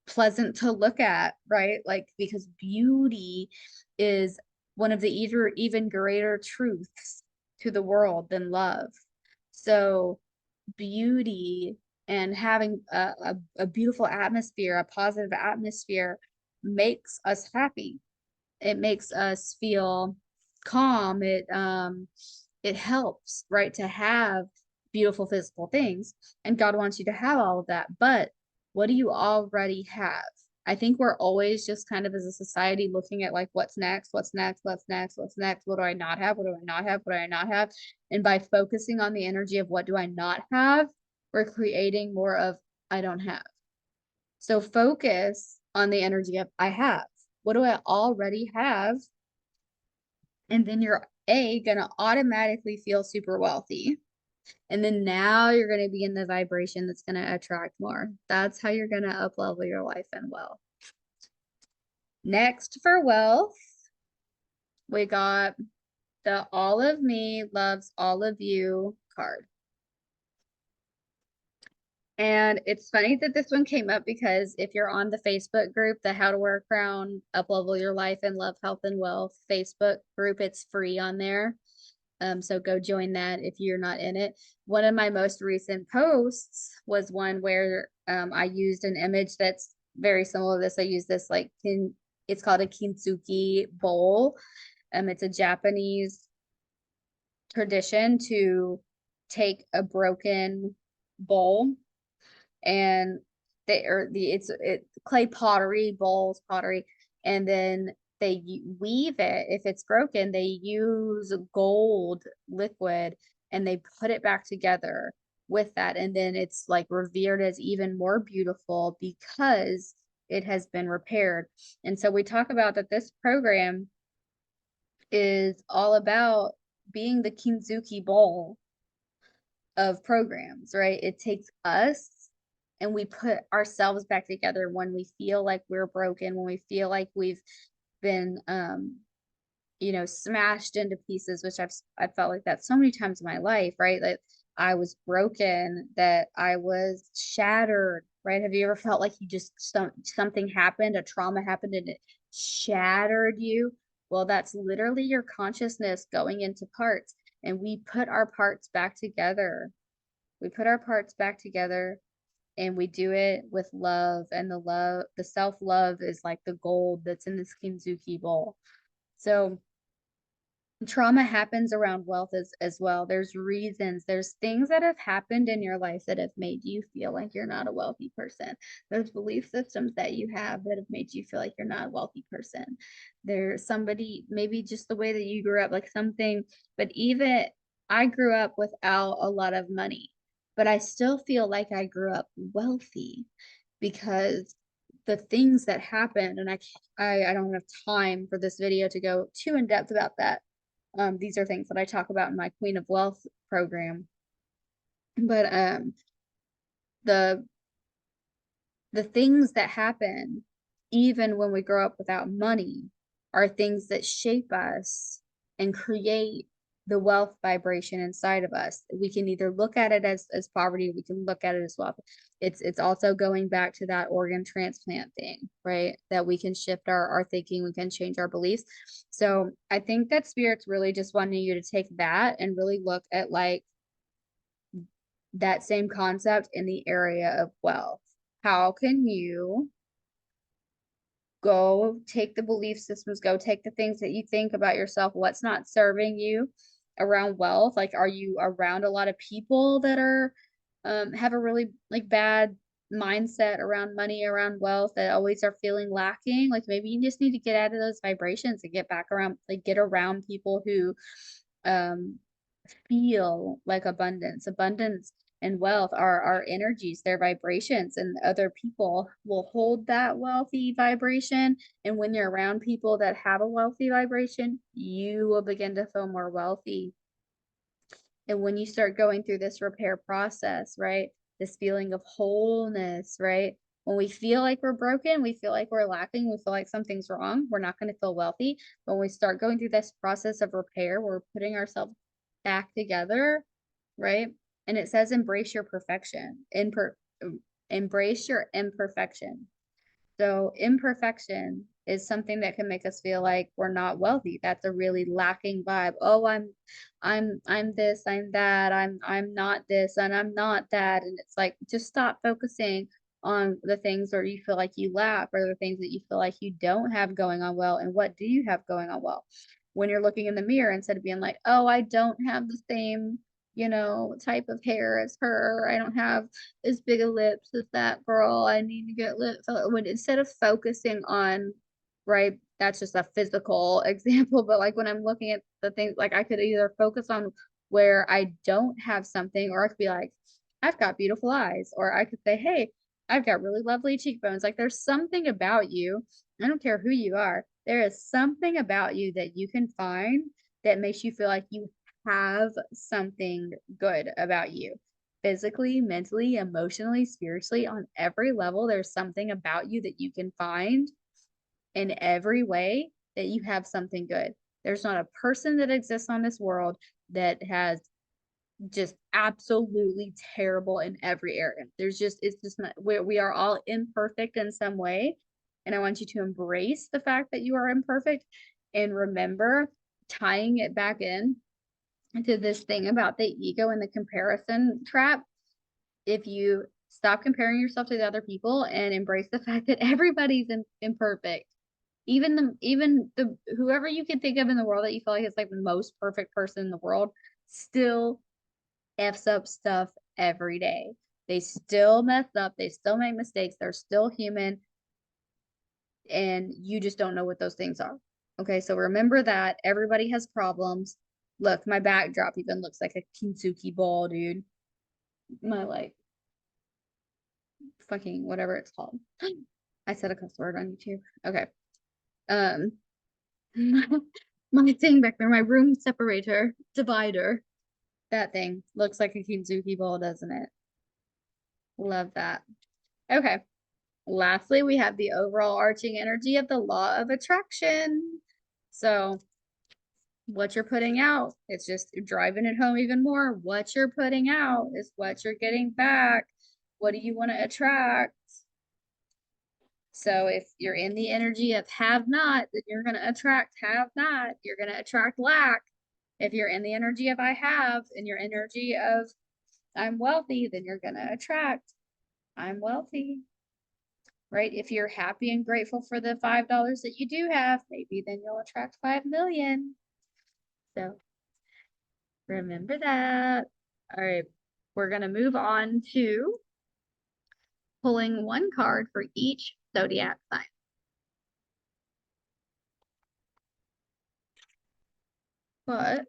pleasant to look at, right? Like, because beauty is one of the even greater truths to the world than love. So beauty and having a beautiful atmosphere, a positive atmosphere makes us happy. It makes us feel calm. It helps, right, to have beautiful physical things. And God wants you to have all of that. But what do you already have? I think we're always just kind of as a society looking at like what's next, what's next, what's next, what's next, what do I not have? What do I not have? What do I not have? And by focusing on the energy of what do I not have, we're creating more of I don't have. So focus on the energy of I have. What do I already have? And then you're gonna automatically feel super wealthy. And then now you're gonna be in the vibration that's gonna attract more. That's how you're gonna up level your life and wealth. Next for wealth, we got the all of me loves all of you card. And it's funny that this one came up because if you're on the Facebook group, the How to Wear a Crown, Uplevel Your Life and Love, Health and Wealth Facebook group, it's free on there. So go join that if you're not in it. One of my most recent posts was one where I used an image that's very similar to this. I use this it's called a kintsugi bowl. It's a Japanese tradition to take a broken bowl and it's clay pottery, bowls, pottery, and then they weave it. If it's broken, they use gold liquid and they put it back together with that, and then it's like revered as even more beautiful because it has been repaired. And so we talk about that this program is all about being the Kinzuki bowl of programs, right? It takes us and we put ourselves back together when we feel like we're broken, when we feel like we've been smashed into pieces, which I felt like that so many times in my life, right? That I was broken, that I was shattered, right? Have you ever felt like you just something happened, a trauma happened and it shattered you? Well, that's literally your consciousness going into parts, and we put our parts back together. We put our parts back together and we do it with love, and the self-love is like the gold that's in this Kinzuki bowl. So trauma happens around wealth as well. There's reasons, there's things that have happened in your life that have made you feel like you're not a wealthy person. There's belief systems that you have that have made you feel like you're not a wealthy person. There's somebody, maybe just the way that you grew up, like something, but even I grew up without a lot of money, but I still feel like I grew up wealthy because the things that happened, and I don't have time for this video to go too in depth about that. These are things that I talk about in my Queen of Wealth program. But the the things that happen, even when we grow up without money, are things that shape us and create the wealth vibration inside of us. We can either look at it as poverty, we can look at it as wealth. It's also going back to that organ transplant thing, right? That we can shift our thinking, we can change our beliefs. So I think that spirit's really just wanting you to take that and really look at like that same concept in the area of wealth. How can you go take the belief systems, go take the things that you think about yourself, what's not serving you around wealth? Like, are you around a lot of people that are have a really like bad mindset around money, around wealth, that always are feeling lacking? Like maybe you just need to get out of those vibrations and get back around, like get around people who um feel like abundance. Abundance and wealth are our energies, they're vibrations, and other people will hold that wealthy vibration. And when you're around people that have a wealthy vibration, you will begin to feel more wealthy. And when you start going through this repair process, right? This feeling of wholeness, right? When we feel like we're broken, we feel like we're lacking, we feel like something's wrong, we're not going to feel wealthy. But when we start going through this process of repair, we're putting ourselves back together, right? And it says embrace your perfection, embrace your imperfection. So imperfection is something that can make us feel like we're not wealthy. That's a really lacking vibe. Oh, I'm this, I'm that, I'm not this, and I'm not that. And it's like just stop focusing on the things where you feel like you lack, or the things that you feel like you don't have going on well, and what do you have going on well. When you're looking in the mirror, instead of being like, oh, I don't have the same, type of hair as her. I don't have as big a lips as that girl. I need to get lips. When instead of focusing on, right, that's just a physical example, but like when I'm looking at the things, like I could either focus on where I don't have something, or I could be like, I've got beautiful eyes, or I could say, hey, I've got really lovely cheekbones. Like there's something about you. I don't care who you are. There is something about you that you can find that makes you feel like you have something good about you, physically, mentally, emotionally, spiritually, on every level. There's something about you that you can find in every way that you have something good. There's not a person that exists on this world that has just absolutely terrible in every area. It's just not, we are all imperfect in some way. And I want you to embrace the fact that you are imperfect, and remember, tying it back in to this thing about the ego and the comparison trap. If you stop comparing yourself to the other people and embrace the fact that everybody's imperfect, even the whoever you can think of in the world that you feel like is like the most perfect person in the world, still f's up stuff every day. They still mess up, they still make mistakes, they're still human, and you just don't know what those things are. Okay, so remember that everybody has problems. Look, my backdrop even looks like a kintsugi ball, dude. My like fucking whatever it's called. I said a cuss word on YouTube. Okay. Um, my thing back there, my room separator, divider, that thing looks like a kintsugi bowl, doesn't it? Love that. Okay. Lastly, we have the overall arching energy of the law of attraction. So what you're putting out, it's just driving it home even more. What you're putting out is what you're getting back. What do you want to attract? So if you're in the energy of have not, then you're going to attract have not. You're going to attract lack. If you're in the energy of I have, and your energy of I'm wealthy, then you're going to attract I'm wealthy. Right? If you're happy and grateful for the $5 that you do have, maybe then you'll attract 5 million. So remember that. All right. We're going to move on to pulling one card for each zodiac sign. But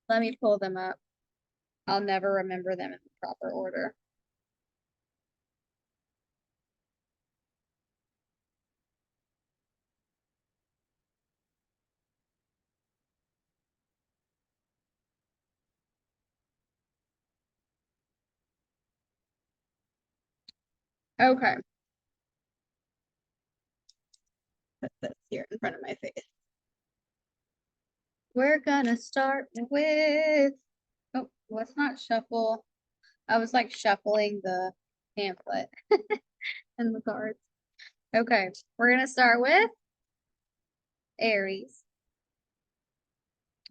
let me pull them up. I'll never remember them in the proper order. Okay. Put this here in front of my face. We're gonna start with, oh, let's not shuffle. I was like shuffling the pamphlet and the cards. Okay, we're gonna start with Aries.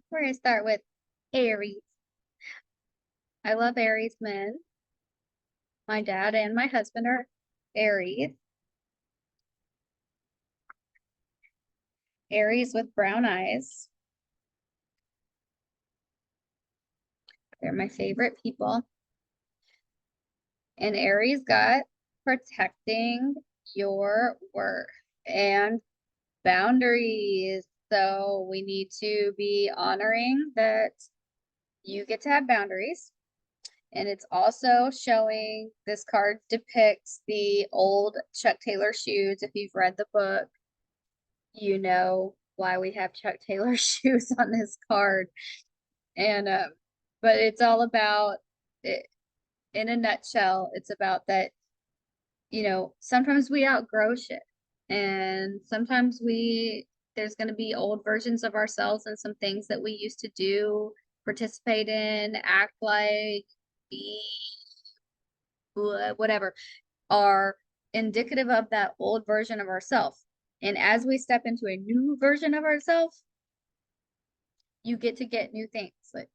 We're gonna start with Aries. I love Aries men. My dad and my husband are Aries. Aries with brown eyes. They're my favorite people. And Aries got protecting your worth and boundaries. So we need to be honoring that you get to have boundaries. And it's also showing this card depicts the old Chuck Taylor shoes. If you've read the book, you know why we have Chuck Taylor shoes on this card. And but it's all about it, in a nutshell, it's about that, sometimes we outgrow shit. And sometimes there's going to be old versions of ourselves and some things that we used to do, participate in, act like, be, whatever, are indicative of that old version of ourselves. And as we step into a new version of ourselves, you get to get new things, like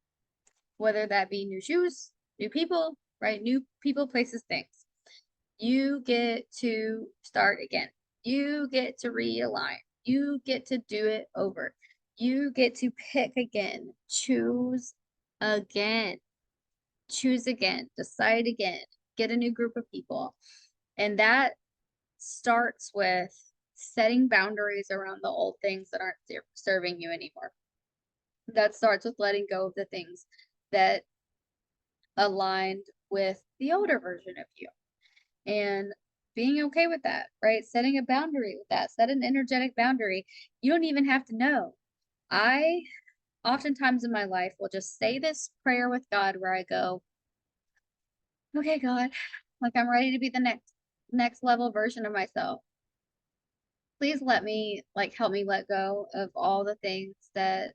whether that be new shoes, new people, right? New people, places, things. You get to start again. You get to realign. You get to do it over. You get to pick again, choose again, decide again, get a new group of people. And that starts with setting boundaries around the old things that aren't serving you anymore. That starts with letting go of the things that aligned with the older version of you and being okay with that, right? Setting a boundary with that, set an energetic boundary. You don't even have to know. I oftentimes in my life will just say this prayer with God where I go, okay, God, like I'm ready to be the next level version of myself. Please let me help me let go of all the things that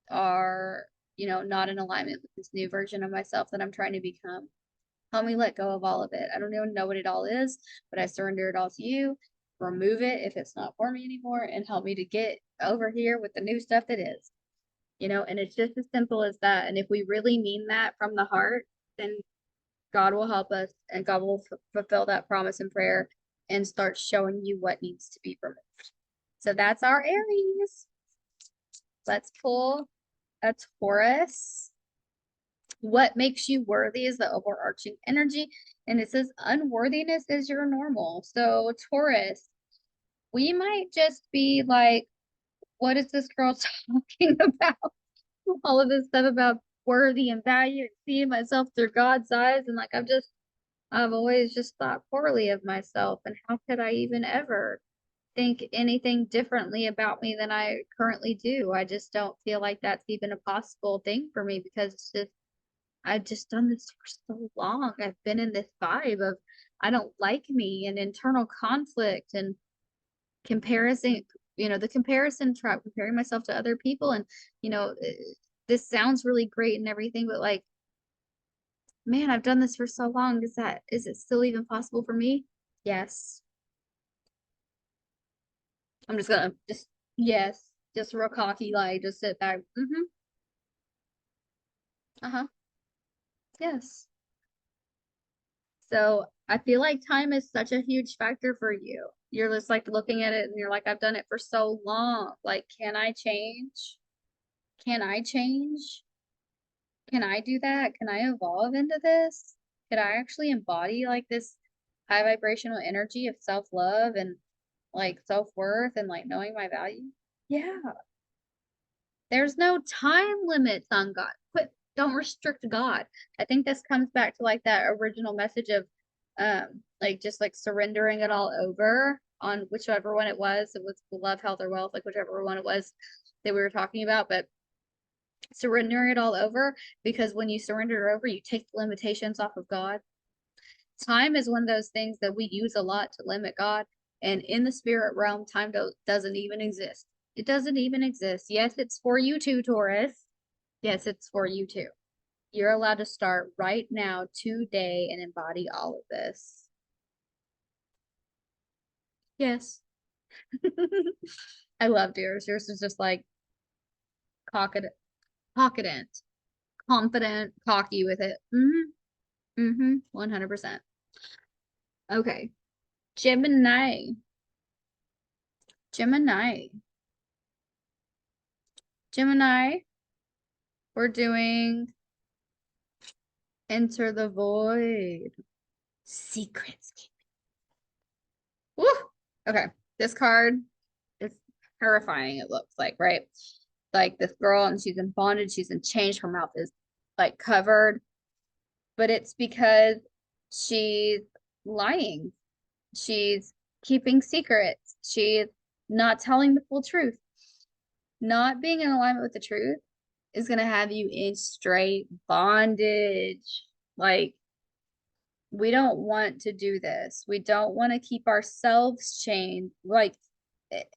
are, not in alignment with this new version of myself that I'm trying to become. Help me let go of all of it. I don't even know what it all is, but I surrender it all to you. Remove it if it's not for me anymore, and help me to get over here with the new stuff that is. And it's just as simple as that. And if we really mean that from the heart, then God will help us and God will fulfill that promise in prayer and start showing you what needs to be removed. So that's our Aries. Let's pull a Taurus. What makes you worthy is the overarching energy. And it says unworthiness is your normal. So Taurus, we might just be like, what is this girl talking about? All of this stuff about worthy and value and seeing myself through God's eyes. And I've always just thought poorly of myself. And how could I even ever think anything differently about me than I currently do? I just don't feel like that's even a possible thing for me because it's just, I've just done this for so long. I've been in this vibe of I don't like me and internal conflict and comparison, the comparison trap, comparing myself to other people. And, this sounds really great and everything, but man, I've done this for so long. Is it still even possible for me? Yes. I'm just gonna yes, just real cocky, just sit back. Uh-huh. Yes. So I feel like time is such a huge factor for you. You're just looking at it and you're like, I've done it for so long. Can I change? Can I change? Can I do that? Can I evolve into this? Could I actually embody this high vibrational energy of self-love and self-worth and knowing my value? Yeah. There's no time limits on God. Don't restrict God. I think this comes back to that original message of just surrendering it all over on whichever one it was. It was love, health, or wealth, whichever one it was that we were talking about. But surrendering it all over, because when you surrender it over, you take the limitations off of God. Time is one of those things that we use a lot to limit God. And in the spirit realm, time doesn't even exist. It doesn't even exist. Yes, it's for you too, Taurus. Yes, it's for you too. You're allowed to start right now, today, and embody all of this. Yes. I loved yours. Yours is just cock confident, cocky with it. 100%. Okay. Gemini. Gemini. Gemini, we're doing Enter the Void. Secrets. Woo! Okay. This card is terrifying, it looks like, right? Like this girl, and she's in bondage, she's in chains, her mouth is like covered, but it's because she's lying. She's keeping secrets. She's not telling the full truth. Not being in alignment with the truth is going to have you in straight bondage. Like, we don't want to do this. We don't want to keep ourselves chained. Like,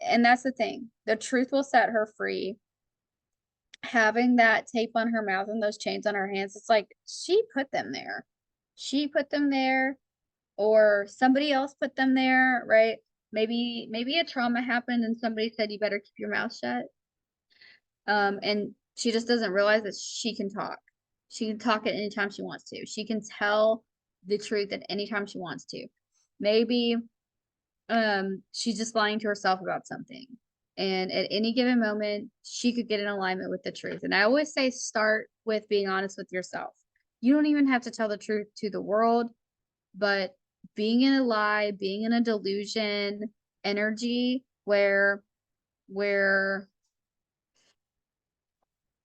and that's the thing. The truth will set her free. Having that tape on her mouth and those chains on her hands, it's like she put them there. She put them there, or somebody else put them there, right? Maybe a trauma happened and somebody said you better keep your mouth shut. And she just doesn't realize that she can talk. She can talk at any time she wants to. She can tell the truth at any time she wants to. Maybe she's just lying to herself about something. And at any given moment, she could get in alignment with the truth. And I always say start with being honest with yourself. You don't even have to tell the truth to the world, but being in a lie, being in a delusion energy where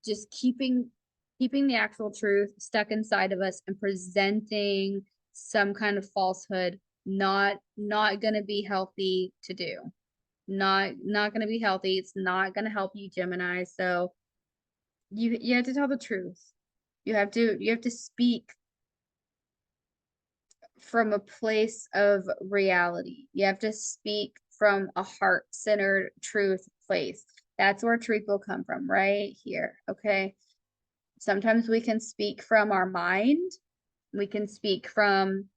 just keeping the actual truth stuck inside of us and presenting some kind of falsehood, not going to be healthy to do. Not going to be healthy. It's not going to help you, Gemini. So you have to tell the truth. You have to speak from a place of reality. You have to speak from a heart-centered truth place. That's where truth will come from, right here. Okay. Sometimes we can speak from our mind. We can speak from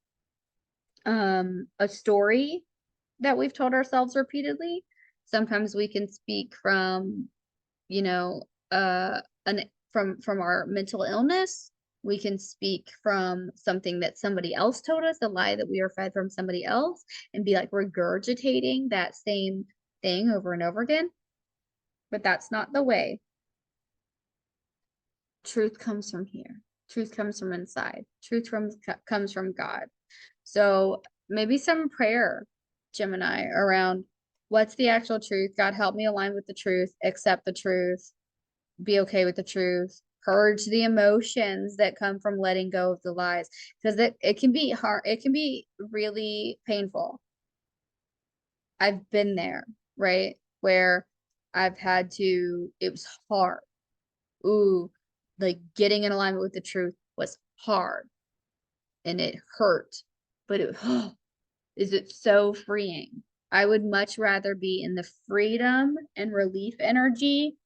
a story that we've told ourselves repeatedly. Sometimes we can speak from, you know, from our mental illness. We can speak from something that somebody else told us, a lie that we were fed from somebody else, and be like regurgitating that same thing over and over again. But that's not the way. Truth comes from here. Truth comes from inside. Comes from God. So maybe some prayer, Gemini, around what's the actual truth? God, help me align with the truth, accept the truth, be okay with the truth, purge the emotions that come from letting go of the lies. Because it can be hard, it can be really painful. I've been there, right? Where I've had to, it was hard. Ooh, like getting in alignment with the truth was hard and it hurt, but it is it so freeing. I would much rather be in the freedom and relief energy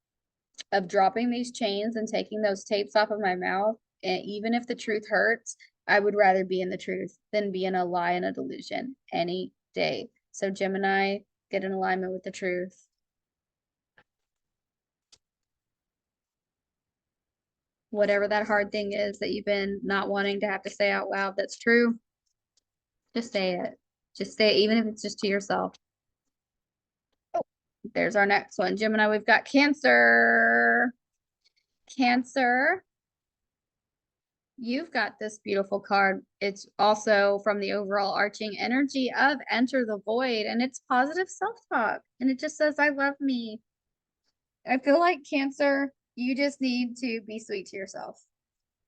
of dropping these chains and taking those tapes off of my mouth. And even if the truth hurts, I would rather be in the truth than be in a lie and a delusion any day. So Gemini, get in alignment with the truth. Whatever that hard thing is that you've been not wanting to have to say out loud that's true, just say it. Just say it, even if it's just to yourself. Oh, there's our next one. Gemini, we've got Cancer. Cancer, you've got this beautiful card. It's also from the overall arching energy of Enter the Void, and it's positive self-talk. And it just says, I love me. I feel like Cancer, you just need to be sweet to yourself.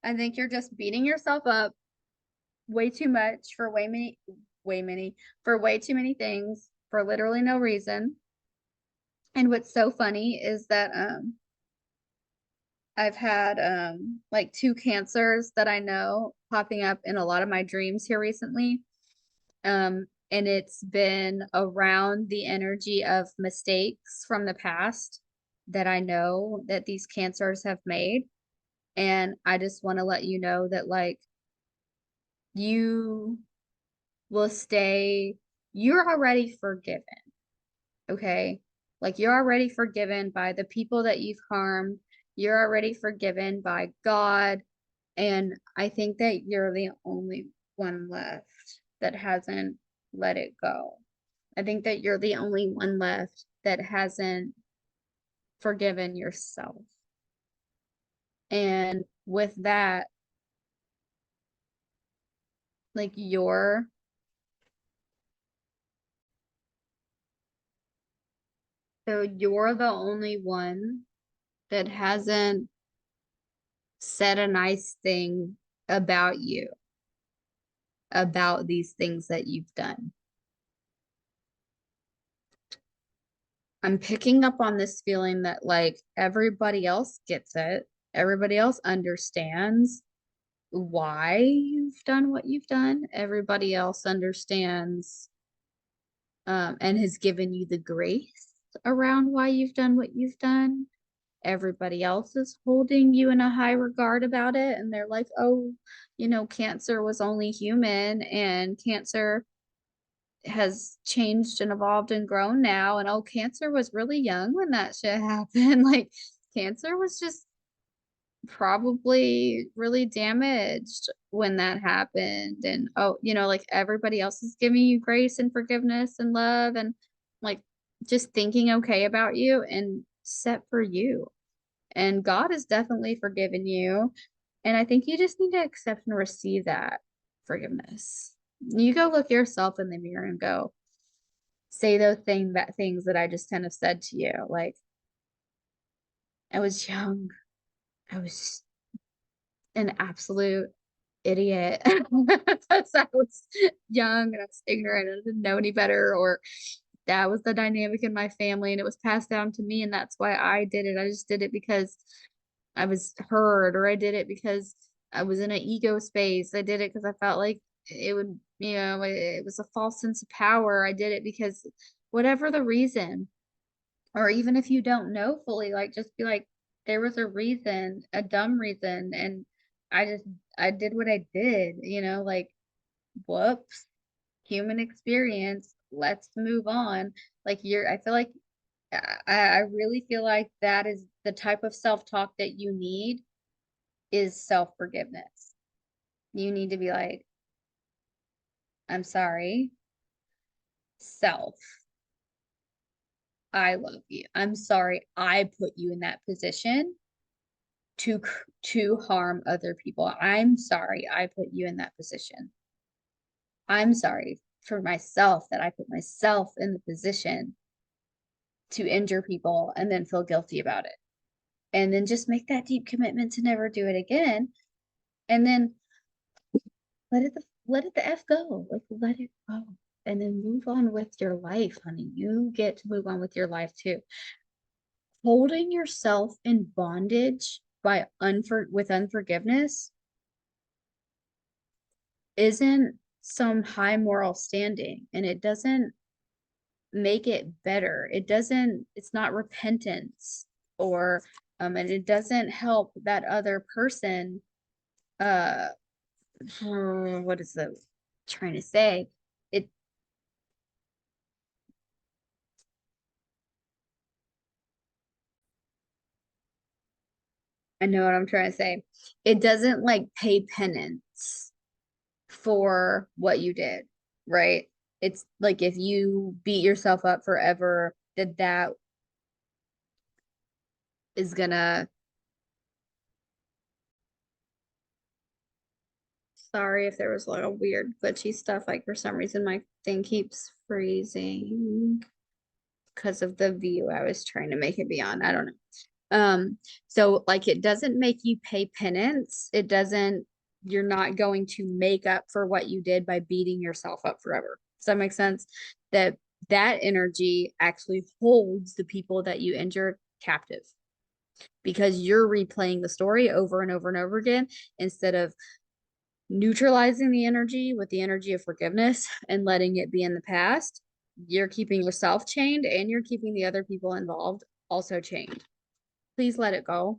I think you're just beating yourself up way too much for way too many things for literally no reason. And what's so funny is that I've had like two cancers that I know popping up in a lot of my dreams here recently. And it's been around the energy of mistakes from the past that I know that these cancers have made. And I just want to let you know that like you will you're already forgiven. Okay. Like you're already forgiven by the people that you've harmed. You're already forgiven by God. And I think that you're the only one left that hasn't let it go. I think that you're the only one left that hasn't forgiven yourself. And with that, like you're the only one that hasn't said a nice thing about you, about these things that you've done. I'm picking up on this feeling that like everybody else gets it. Everybody else understands why you've done what you've done. Everybody else understands and has given you the grace around why you've done what you've done. Everybody else is holding you in a high regard about it. And they're like, oh, cancer was only human and cancer has changed and evolved and grown now. And oh, cancer was really young when that shit happened. Like, cancer was just probably really damaged when that happened. And oh, like everybody else is giving you grace and forgiveness and love and like just thinking okay about you and set for you. And God has definitely forgiven you. And I think you just need to accept and receive that forgiveness. You go look yourself in the mirror and go, say those things that I just kind of said to you. Like, I was young. I was an absolute idiot. Because I was young and I was ignorant and I didn't know any better, or that was the dynamic in my family and it was passed down to me, and that's why I did it. I just did it because I was heard, or I did it because I was in an ego space. I did it because I felt like it would, it was a false sense of power. I did it because whatever the reason, or even if you don't know fully, like just be like, there was a reason, a dumb reason, and I just I did what I did, like whoops, human experience. Let's move on. Like I feel like I really feel like that is the type of self-talk that you need is self-forgiveness. You need to be like, I'm sorry, self. I love you. I'm sorry I put you in that position to to harm other people. I'm sorry I put you in that position. I'm sorry for myself that I put myself in the position to injure people and then feel guilty about it. And then just make that deep commitment to never do it again. And then let it the F go. Like let it go. And then move on with your life, honey. You get to move on with your life too. Holding yourself in bondage by with unforgiveness isn't some high moral standing, and it doesn't make it better. It's not repentance, or and it doesn't help that other person uh what is the trying to say? It I know what I'm trying to say. It doesn't like pay penance for what you did, right? It's like if you beat yourself up forever, that is gonna, sorry if there was a lot of weird glitchy stuff, like for some reason my thing keeps freezing because of the view I was trying to make it be on. I don't know. So like it doesn't make you pay penance. You're not going to make up for what you did by beating yourself up forever. Does that make sense? That energy actually holds the people that you injured captive, because you're replaying the story over and over and over again instead of neutralizing the energy with the energy of forgiveness and letting it be in the past. You're keeping yourself chained and you're keeping the other people involved also chained. Please let it go.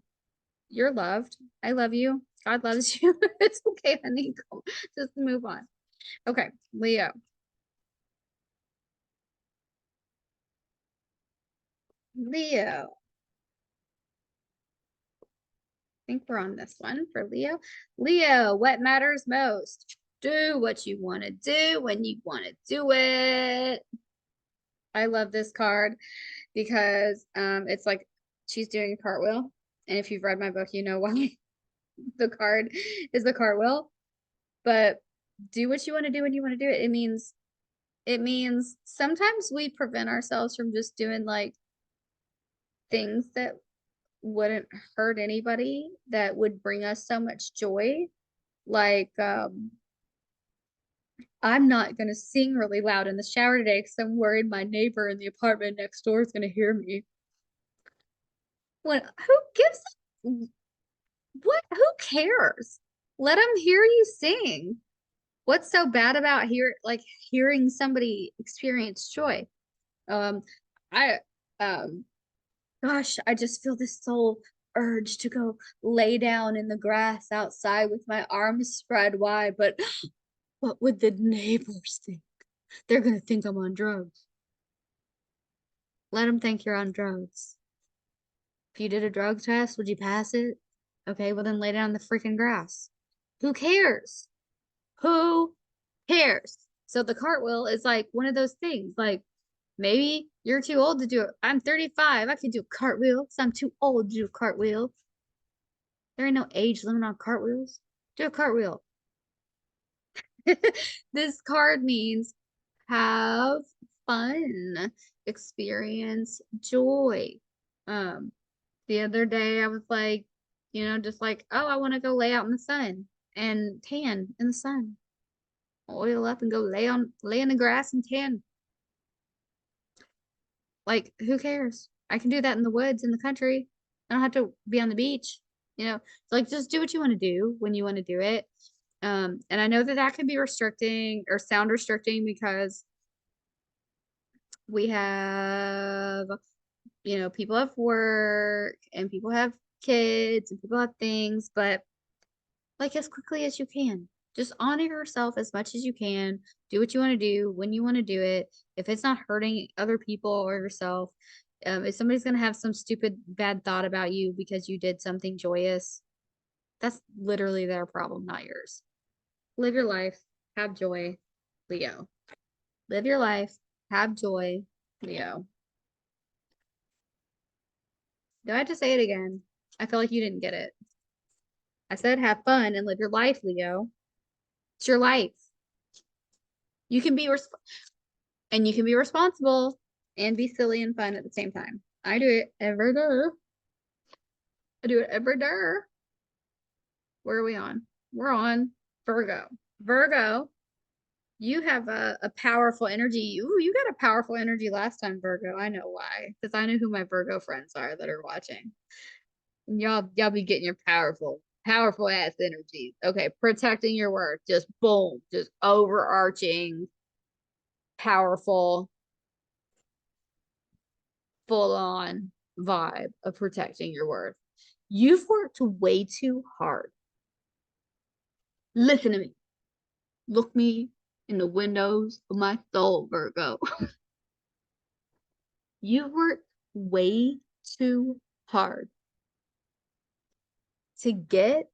You're loved. I love you. God loves you. It's okay, honey. Go. Just move on. Okay, Leo. Leo. think we're on this one for Leo. Leo, what matters most? Do what you want to do when you want to do it. I love this card because it's like she's doing a cartwheel. And if you've read my book, you know why the card is the cartwheel. But do what you want to do when you want to do it. It means sometimes we prevent ourselves from just doing like things that wouldn't hurt anybody, that would bring us so much joy. Like I'm not going to sing really loud in the shower today because I'm worried my neighbor in the apartment next door is going to hear me. When who gives what? Who cares? Let them hear you sing. What's so bad about hearing somebody experience joy? Um, I gosh, I just feel this soul urge to go lay down in the grass outside with my arms spread wide, but what would the neighbors think? They're gonna think I'm on drugs. Let them think you're on drugs. If you did a drug test, would you pass it? Okay, well then lay down in the freaking grass. Who cares? Who cares? So the cartwheel is like one of those things. Like maybe you're too old to do it. I'm 35. I can do a cartwheel because I'm too old to do a cartwheel. There ain't no age limit on cartwheels. Do a cartwheel. This card means have fun, experience joy. Um, the other day I was like, just like, oh, I want to go lay out in the sun and tan in the sun. Oil up and go lay in the grass and tan. Like, who cares? I can do that in the woods in the country. I don't have to be on the beach. It's like just do what you want to do when you want to do it. And I know that that can be restricting or sound restricting because we have, people have work and people have kids and people have things, but like as quickly as you can. Just honor yourself as much as you can. Do what you want to do when you want to do it. If it's not hurting other people or yourself, if somebody's going to have some stupid bad thought about you because you did something joyous, that's literally their problem, not yours. Live your life, have joy, Leo. Live your life, have joy, Leo. Do I have to say it again? I feel like you didn't get it. I said have fun and live your life, Leo. It's your life. You can be and you can be responsible and be silly and fun at the same time. I do it every day. I do it every day. Where are we on? We're on Virgo. Virgo, you have a powerful energy. Ooh, you got a powerful energy last time, Virgo. I know why. Because I know who my Virgo friends are that are watching. And y'all be getting your powerful ass energies. Okay, protecting your worth. Just boom. Just overarching, powerful, full on vibe of protecting your worth. You've worked way too hard. Listen to me. Look me in the windows of my soul, Virgo. You've worked way too hard to get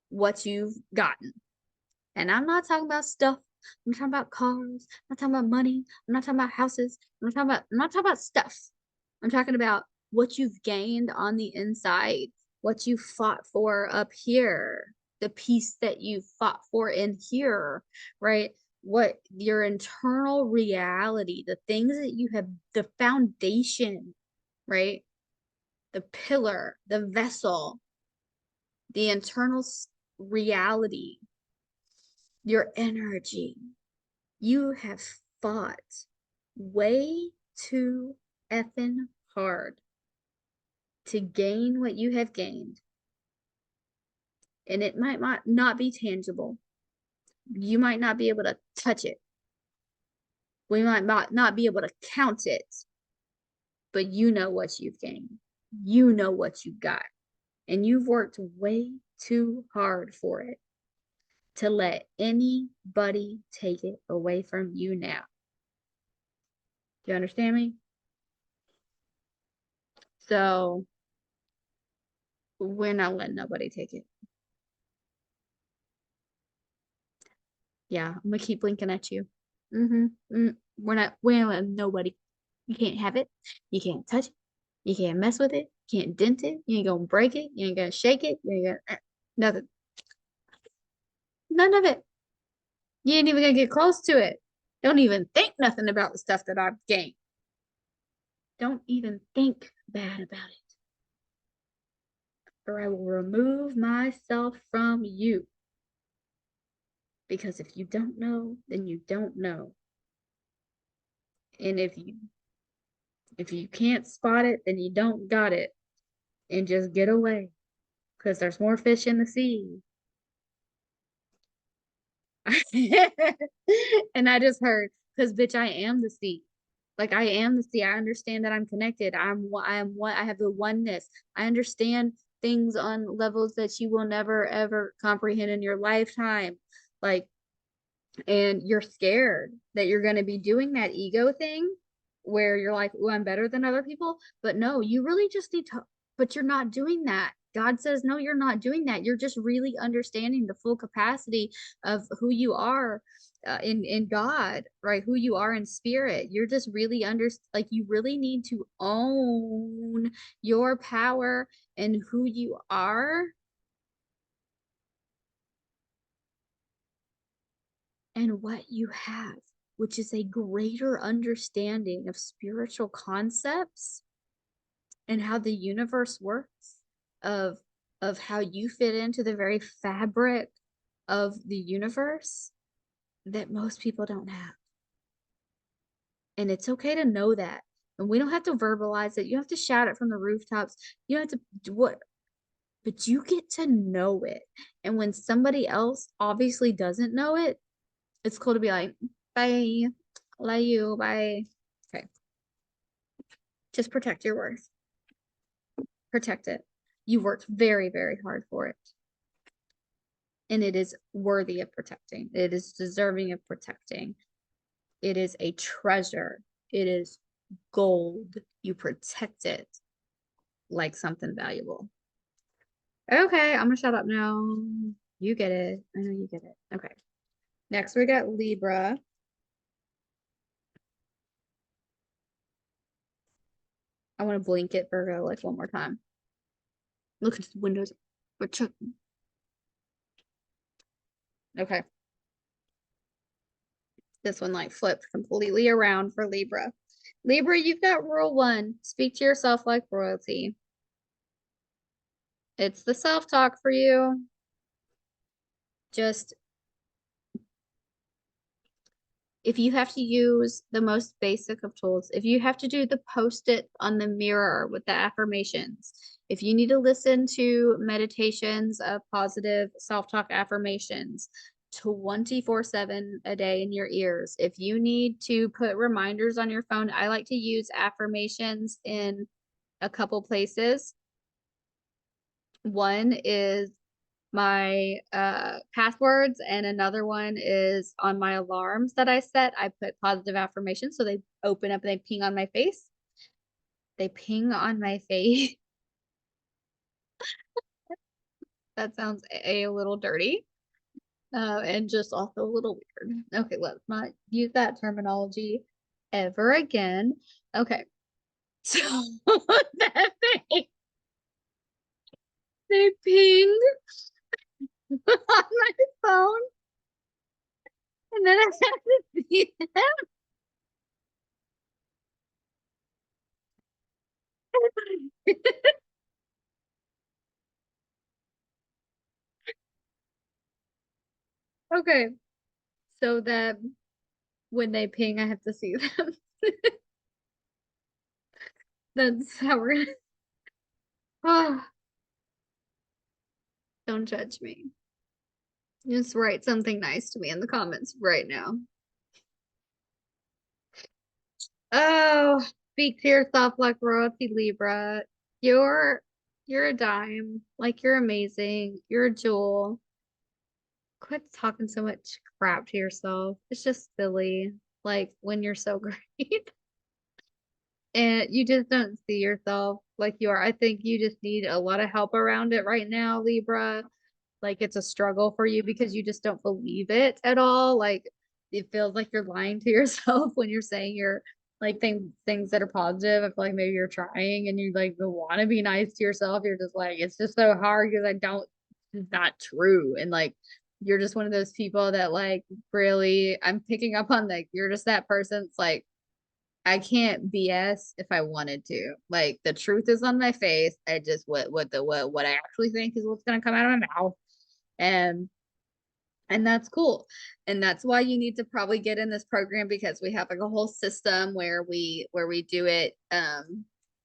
what you've gotten. And I'm not talking about stuff. I'm talking about cars. I'm not talking about money. I'm not talking about houses. I'm not talking about stuff. I'm talking about what you've gained on the inside, what you fought for up here, the peace that you fought for in here, right? What your internal reality, the things that you have, the foundation, right? The pillar, the vessel, the internal reality, your energy. You have fought way too effing hard to gain what you have gained. And it might not be tangible. You might not be able to touch it. We might not be able to count it. But you know what you've gained. You know what you got. And you've worked way too hard for it to let anybody take it away from you now. Do you understand me? So We're not letting nobody take it. Yeah, I'm gonna keep blinking at you. We ain't letting nobody. You can't have it. You can't touch it. You can't mess with it. You can't dent it. You ain't gonna break it. You ain't gonna shake it. You ain't gonna nothing. None of it. You ain't even gonna get close to it. Don't even think nothing about the stuff that I've gained. Don't even think bad about it. Or I will remove myself from you. Because if you don't know, then you don't know. And if you can't spot it, then you don't got it. And just get away. Because there's more fish in the sea. And I just heard, because bitch, I am the sea. Like I am the sea. I understand that I'm connected. I am what I have the oneness. I understand things on levels that you will never ever comprehend in your lifetime. Like, and you're scared that you're going to be doing that ego thing where you're like, oh, I'm better than other people. But no, you really just need to, but you're not doing that. God says, no, you're not doing that. You're just really understanding the full capacity of who you are in God, right? Who you are in spirit. You're just really like you really need to own your power and who you are and what you have, which is a greater understanding of spiritual concepts and how the universe works, of how you fit into the very fabric of the universe that most people don't have. And it's okay to know that. And we don't have to verbalize it. You have to shout it from the rooftops. You have to do what, but you get to know it. And when somebody else obviously doesn't know it, it's cool to be like, bye, love you, bye. Okay. Just protect your worth. Protect it. You worked very, very hard for it. And it is worthy of protecting. It is deserving of protecting. It is a treasure. It is gold. You protect it like something valuable. Okay, I'm gonna shut up now. You get it. I know you get it. Okay. Next, we got Libra. I want to blink it, Virgo, like one more time. Look at the windows. We're checking. Okay. This one like flipped completely around for Libra. Libra, you've got rule 1. Speak to yourself like royalty. It's the self-talk for you. Just if you have to use the most basic of tools, if you have to do the post-it on the mirror with the affirmations, if you need to listen to meditations of positive self-talk affirmations 24/7 a day in your ears, if you need to put reminders on your phone, I like to use affirmations in a couple places. One is my passwords, and another one is on my alarms that I set. I put positive affirmations so they open up and they ping on my face. They ping on my face. That sounds a little dirty and just also a little weird. Okay, let's not use that terminology ever again. Okay, so that they ping on my phone, and then I have to see them. Okay, so that when they ping, I have to see them. That's how we're gonna. Oh, don't judge me. Just write something nice to me in the comments right now. Oh, speak to yourself like royalty, Libra. You're you're a dime. Like you're amazing. You're a jewel. Quit talking so much crap to yourself. It's just silly. Like when you're so great. And you just don't see yourself like you are. I think you just need a lot of help around it right now, Libra. Like it's a struggle for you because you just don't believe it at all. Like it feels like you're lying to yourself when you're saying you're like things that are positive. I feel like maybe you're trying and you like want to be nice to yourself. You're just like, it's just so hard because I don't, it's not true. And like you're just one of those people that like really I'm picking up on like you're just that person. It's like I can't BS if I wanted to. Like the truth is on my face. I just what I actually think is what's gonna come out of my mouth. And and that's cool. And that's why you need to probably get in this program because we have like a whole system where we do it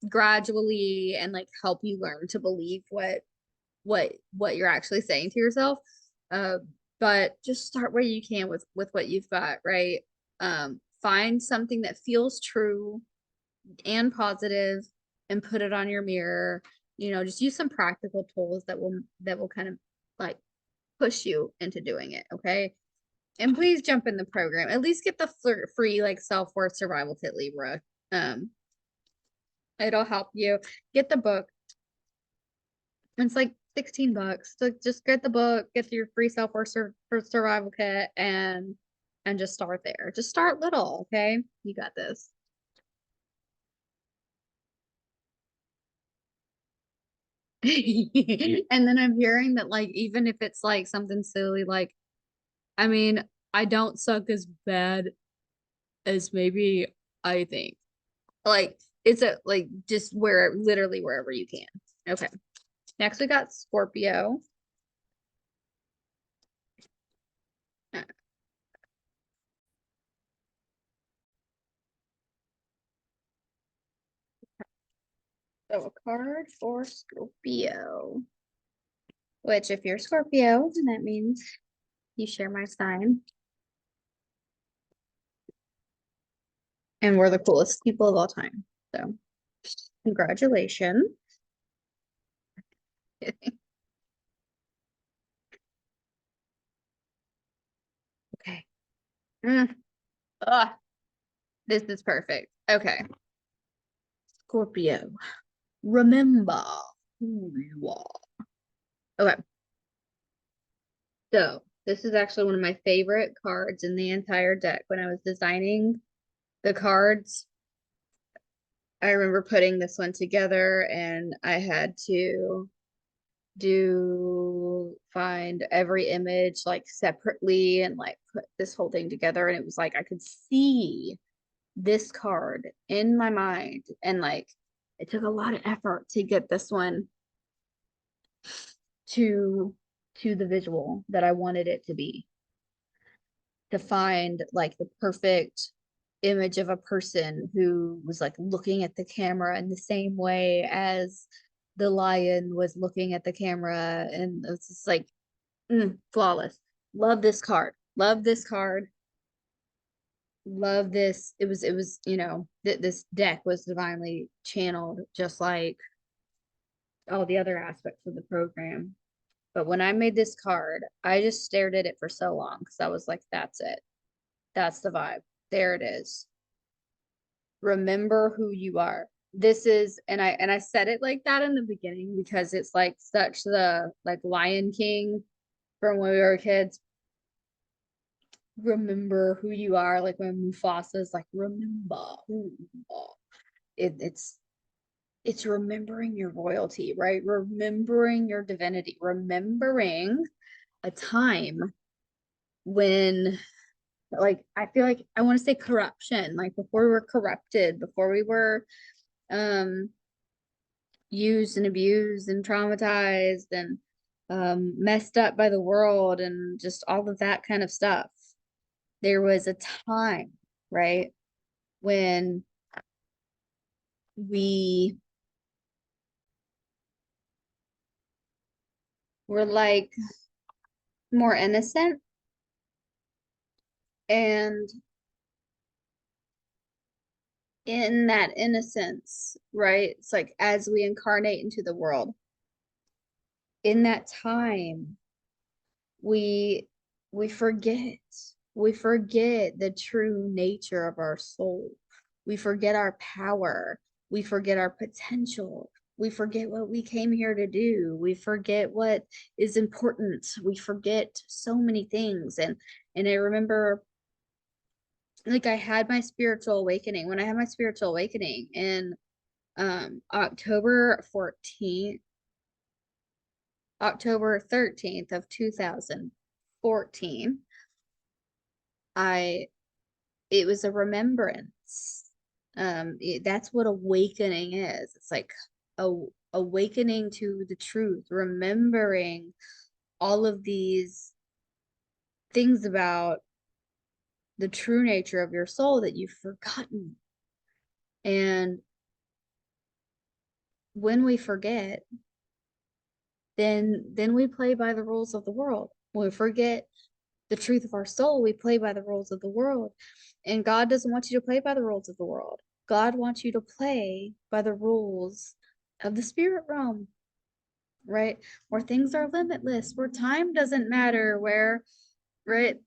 gradually and like help you learn to believe what you're actually saying to yourself. Uh, but just start where you can with what you've got, right? Find something that feels true and positive and put it on your mirror. You know, just use some practical tools that will kind of like push you into doing it, okay? And please jump in the program. At least get the free like self-worth survival kit, Libra. Um, it'll help you. Get the book. It's like 16 bucks. So just get the book, get your free self-worth survival kit and just start there. Just start little, okay? You got this. And then I'm hearing that like even if it's like something silly like I mean, I don't suck as bad as maybe I think. Like it's a like just where literally wherever you can. Okay. Next we got Scorpio. Uh, So a card for Scorpio. Which if you're Scorpio, then that means you share my sign. And we're the coolest people of all time. So congratulations. Okay. Mm. Ugh, this is perfect. Okay. Scorpio. Remember who you are. Okay. So this is actually one of my favorite cards in the entire deck. When I was designing the cards, I remember putting this one together and I had to find every image like separately and like put this whole thing together. And it was like I could see this card in my mind. And like it took a lot of effort to get this one to the visual that I wanted it to be. To find like the perfect image of a person who was like looking at the camera in the same way as the lion was looking at the camera and it's just like flawless. Love this card. Love this card. Love this. It was this deck was divinely channeled just like all the other aspects of the program. But when I made this card, I just stared at it for so long because I was like, that's it. That's the vibe. There it is. Remember who you are. This is and I said it like that in the beginning because it's like such the like Lion King from when we were kids. Remember who you are. Like when Mufasa's like, remember who you are. It's remembering your royalty, right? Remembering your divinity, remembering a time when like I feel like I want to say corruption, like before we were corrupted, before we were um used and abused and traumatized and messed up by the world and just all of that kind of stuff. There was a time, right, when we were like more innocent and in that innocence, right? It's like as we incarnate into the world, in that time, we we forget we forget the true nature of our soul. We forget our power. We forget our potential. We forget what we came here to do. We forget what is important. We forget so many things. And I remember, like, I had my spiritual awakening. When I had my spiritual awakening in October 14th, October 13th of 2014, it was a remembrance. That's what awakening is. It's like a awakening to the truth, remembering all of these things about the true nature of your soul that you've forgotten. And when we forget, then we play by the rules of the world. When we forget the truth of our soul, we play by the rules of the world. And God doesn't want you to play by the rules of the world. God wants you to play by the rules of the spirit realm, right? Where things are limitless, where time doesn't matter, where, right?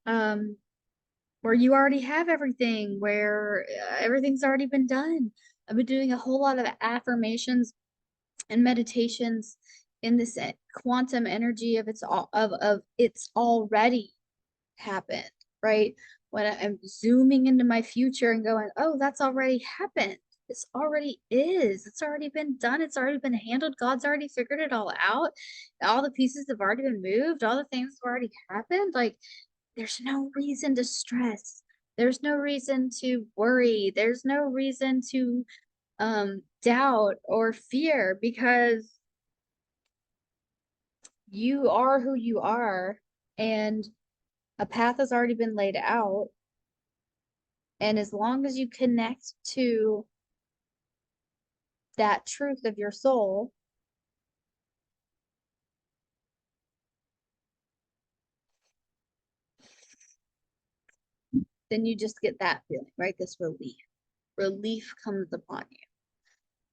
Where you already have everything, where everything's already been done. I've been doing a whole lot of affirmations and meditations in this quantum energy of it's already happened, right? When I'm zooming into my future and going, oh, that's already happened. This already is. It's already been done. It's already been handled. God's already figured it all out. All the pieces have already been moved. All the things have already happened. Like, there's no reason to stress. There's no reason to worry. There's no reason to doubt or fear, because you are who you are, and a path has already been laid out. And as long as you connect to that truth of your soul, then you just get that feeling, right? This relief. Relief comes upon you.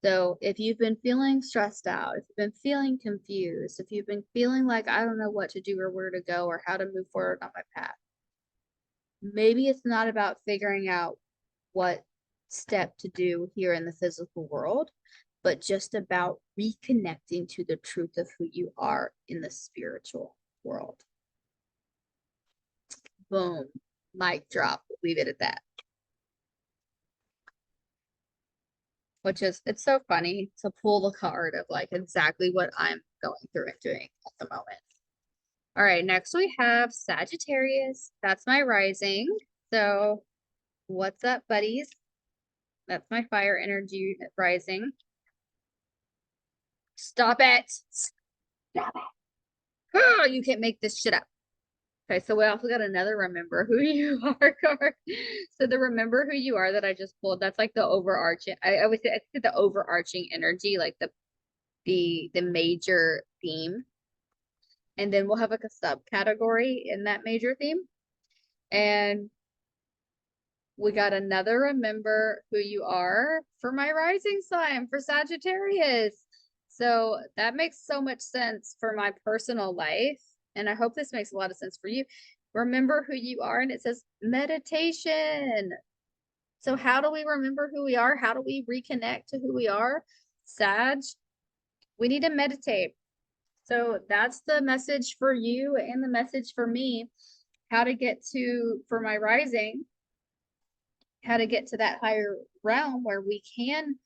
So if you've been feeling stressed out, if you've been feeling confused, if you've been feeling like, I don't know what to do or where to go or how to move forward on my path, maybe it's not about figuring out what step to do here in the physical world, but just about reconnecting to the truth of who you are in the spiritual world. Boom. Mic drop. Leave it at that. Which is, it's so funny to pull the card of like exactly what I'm going through and doing at the moment. All right, next we have Sagittarius. That's my rising. So what's up, buddies? That's my fire energy rising. Stop it. Stop it. Oh, you can't make this shit up. Okay, so we also got another remember who you are card. So the remember who you are that I just pulled, that's like the overarching, I would say the overarching energy, like the major theme. And then we'll have like a subcategory in that major theme. And we got another remember who you are for my rising sign for Sagittarius. So that makes so much sense for my personal life. And I hope this makes a lot of sense for you. Remember who you are. And it says meditation. So how do we remember who we are? How do we reconnect to who we are? Sag, we need to meditate. So that's the message for you and the message for me. How to get to, for my rising, how to get to that higher realm where we can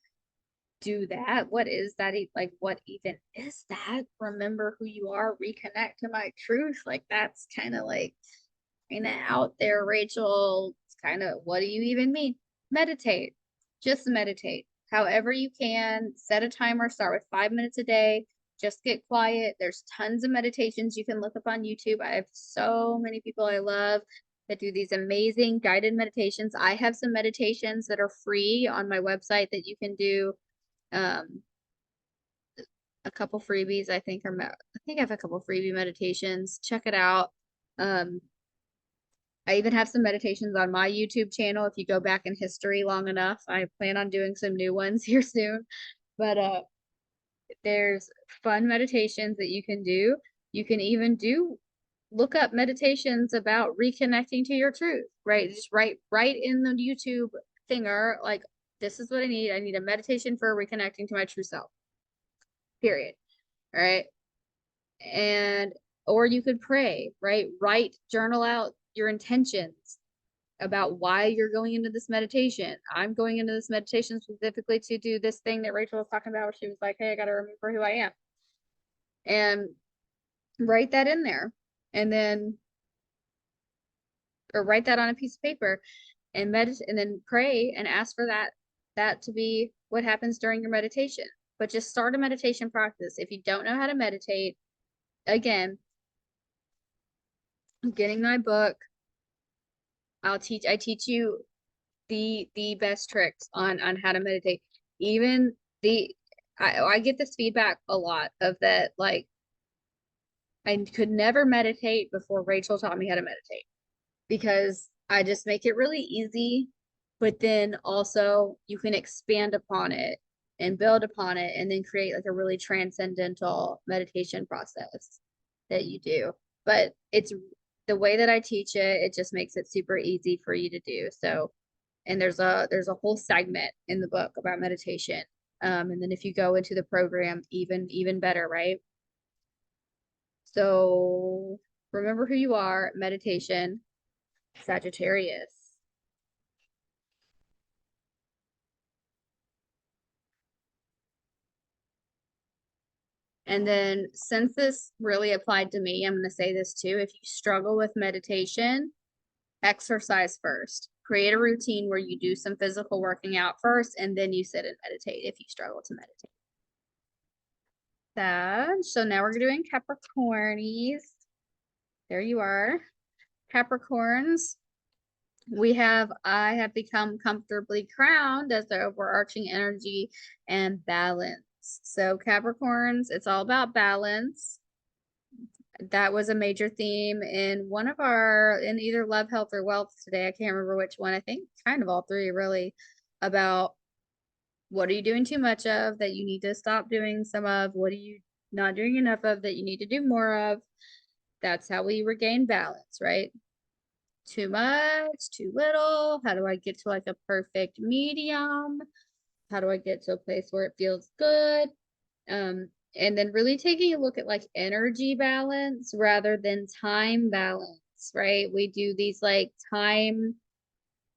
do that. What is that? Like, what even is that? Remember who you are, reconnect to my truth. Like, that's kind of like out there, Rachel. It's kind of, what do you even mean? Meditate. Just meditate. However you can, set a timer, start with 5 minutes a day. Just get quiet. There's tons of meditations you can look up on YouTube. I have so many people I love that do these amazing guided meditations. I have some meditations that are free on my website that you can do. A couple freebies, I think I have a couple freebie meditations. Check it out. I even have some meditations on my YouTube channel. If you go back in history long enough, I plan on doing some new ones here soon. But there's fun meditations that you can do. You can even look up meditations about reconnecting to your truth, right? Just write in the YouTube finger, like, this is what I need. I need a meditation for reconnecting to my true self. Period. All right. And, or you could pray, right? Write, journal out your intentions about why you're going into this meditation. I'm going into this meditation specifically to do this thing that Rachel was talking about, where she was like, hey, I got to remember who I am. And write that in there. And then, or write that on a piece of paper and meditate, and then pray and ask for that to be what happens during your meditation. But just start a meditation practice. If you don't know how to meditate, again, getting my book, I teach you the best tricks on how to meditate. Even I get this feedback a lot of that, like, I could never meditate before Rachel taught me how to meditate, because I just make it really easy, but then also you can expand upon it and build upon it and then create like a really transcendental meditation process that you do. But it's the way that I teach it, it just makes it super easy for you to do. So, and there's a whole segment in the book about meditation. And then if you go into the program, even better, right? So remember who you are, meditation, Sagittarius. And then since this really applied to me, I'm going to say this too. If you struggle with meditation, exercise first. Create a routine where you do some physical working out first, and then you sit and meditate if you struggle to meditate. That. So now we're doing Capricornies. There you are. Capricorns. I have become comfortably crowned as the overarching energy and balance. So Capricorns, it's all about balance. That was a major theme in in either love, health, or wealth today. I can't remember which one. I think kind of all three, really, about what are you doing too much of that you need to stop doing some of, what are you not doing enough of that you need to do more of. That's how we regain balance, right? Too much, too little. How do I get to like a perfect medium? How do I get to a place where it feels good? And then really taking a look at like energy balance rather than time balance, right? We do these like time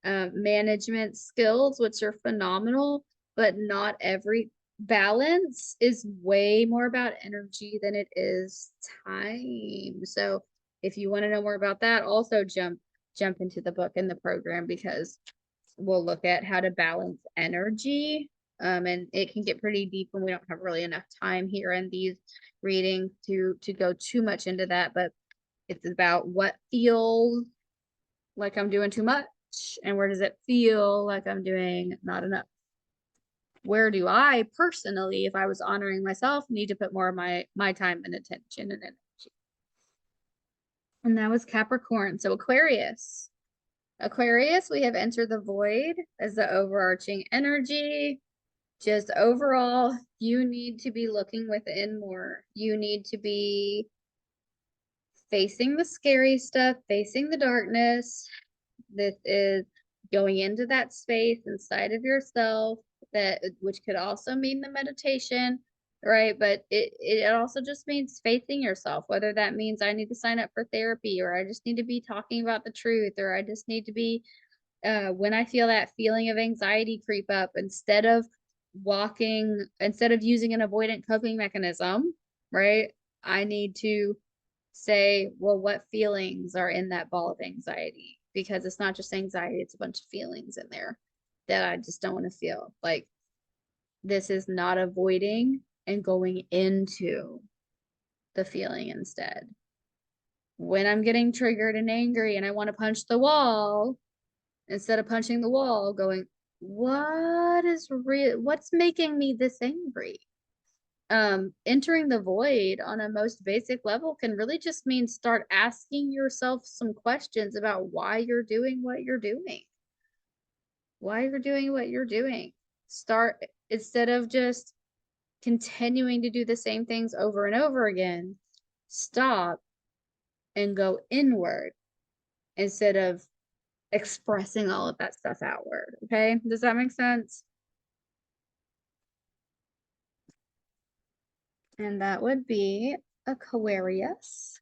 management skills, which are phenomenal, but not every balance is way more about energy than it is time. So if you want to know more about that, also jump into the book and the program, because we'll look at how to balance energy. And it can get pretty deep when we don't have really enough time here in these readings to go too much into that. But it's about what feels like I'm doing too much, and where does it feel like I'm doing not enough. Where do I personally, if I was honoring myself, need to put more of my time and attention and energy? And that was Capricorn. So Aquarius. Aquarius, we have entered the void as the overarching energy. Just overall, you need to be looking within more. You need to be facing the scary stuff, facing the darkness. This is going into that space inside of yourself, that which could also mean the meditation, right? But it also just means facing yourself, whether that means I need to sign up for therapy, or I just need to be talking about the truth, or I just need to be when I feel that feeling of anxiety creep up, instead of using an avoidant coping mechanism, right? I need to say, well, what feelings are in that ball of anxiety? Because it's not just anxiety, it's a bunch of feelings in there that I just don't want to feel. Like, this is not avoiding and going into the feeling instead. When I'm getting triggered and angry and I want to punch the wall, instead of punching the wall, going, what's making me this angry? Entering the void on a most basic level can really just mean start asking yourself some questions about why you're doing what you're doing. Why you're doing what you're doing. Start, instead of just continuing to do the same things over and over again, stop and go inward instead of expressing all of that stuff outward. Okay. Does that make sense? And that would be Aquarius.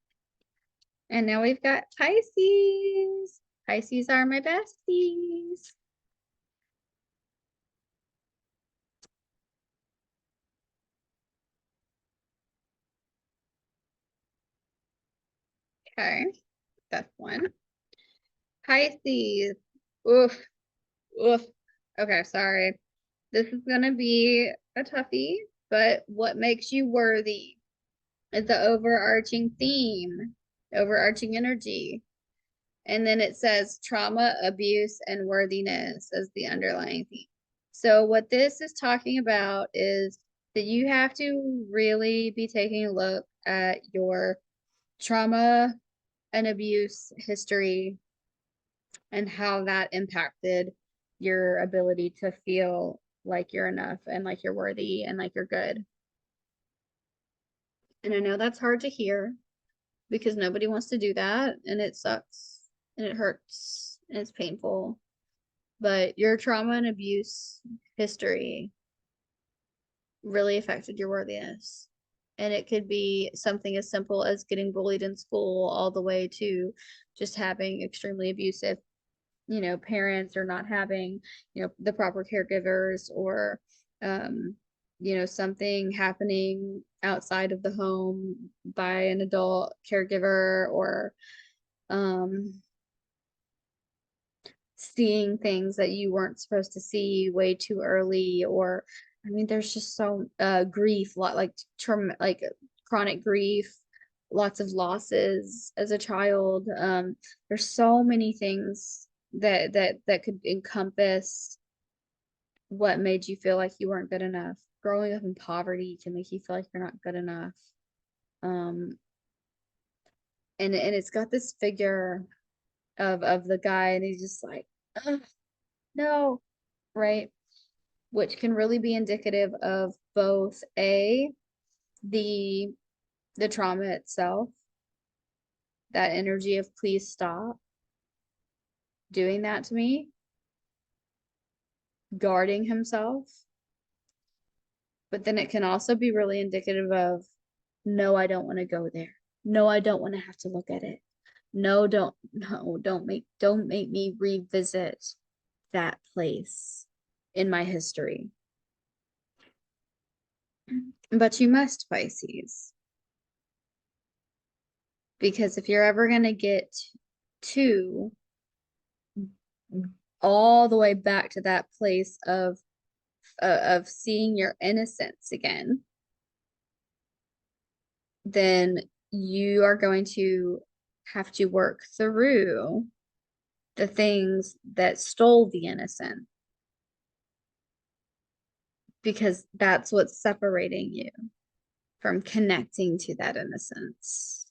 And now we've got Pisces. Pisces are my besties. Okay, that's one. Pisces. Oof, oof. Okay, sorry. This is gonna be a toughie, but what makes you worthy is the overarching theme, overarching energy. And then it says trauma, abuse, and worthiness as the underlying theme. So what this is talking about is that you have to really be taking a look at your trauma and abuse history and how that impacted your ability to feel like you're enough and like you're worthy and like you're good. And I know that's hard to hear because nobody wants to do that and it sucks and it hurts and it's painful. But your trauma and abuse history really affected your worthiness. And it could be something as simple as getting bullied in school all the way to just having extremely abusive, parents or not having, the proper caregivers or, something happening outside of the home by an adult caregiver or, um, seeing things that you weren't supposed to see way too early or I mean there's just so grief lot like trauma like chronic grief, lots of losses as a child. There's so many things that could encompass what made you feel like you weren't good enough. Growing up in poverty can make you feel like you're not good enough. um and it's got this figure of the guy and he's just like, "Ugh, no," right? Which can really be indicative of both the the trauma itself, that energy of please stop doing that to me, guarding himself, but then it can also be really indicative of no, I don't want to go there. No, I don't want to have to look at it. Don't make me revisit that place in my history. But you must, Pisces. Because if you're ever going to get to all the way back to that place of seeing your innocence again, then you are going to have to work through the things that stole the innocence because that's what's separating you from connecting to that innocence,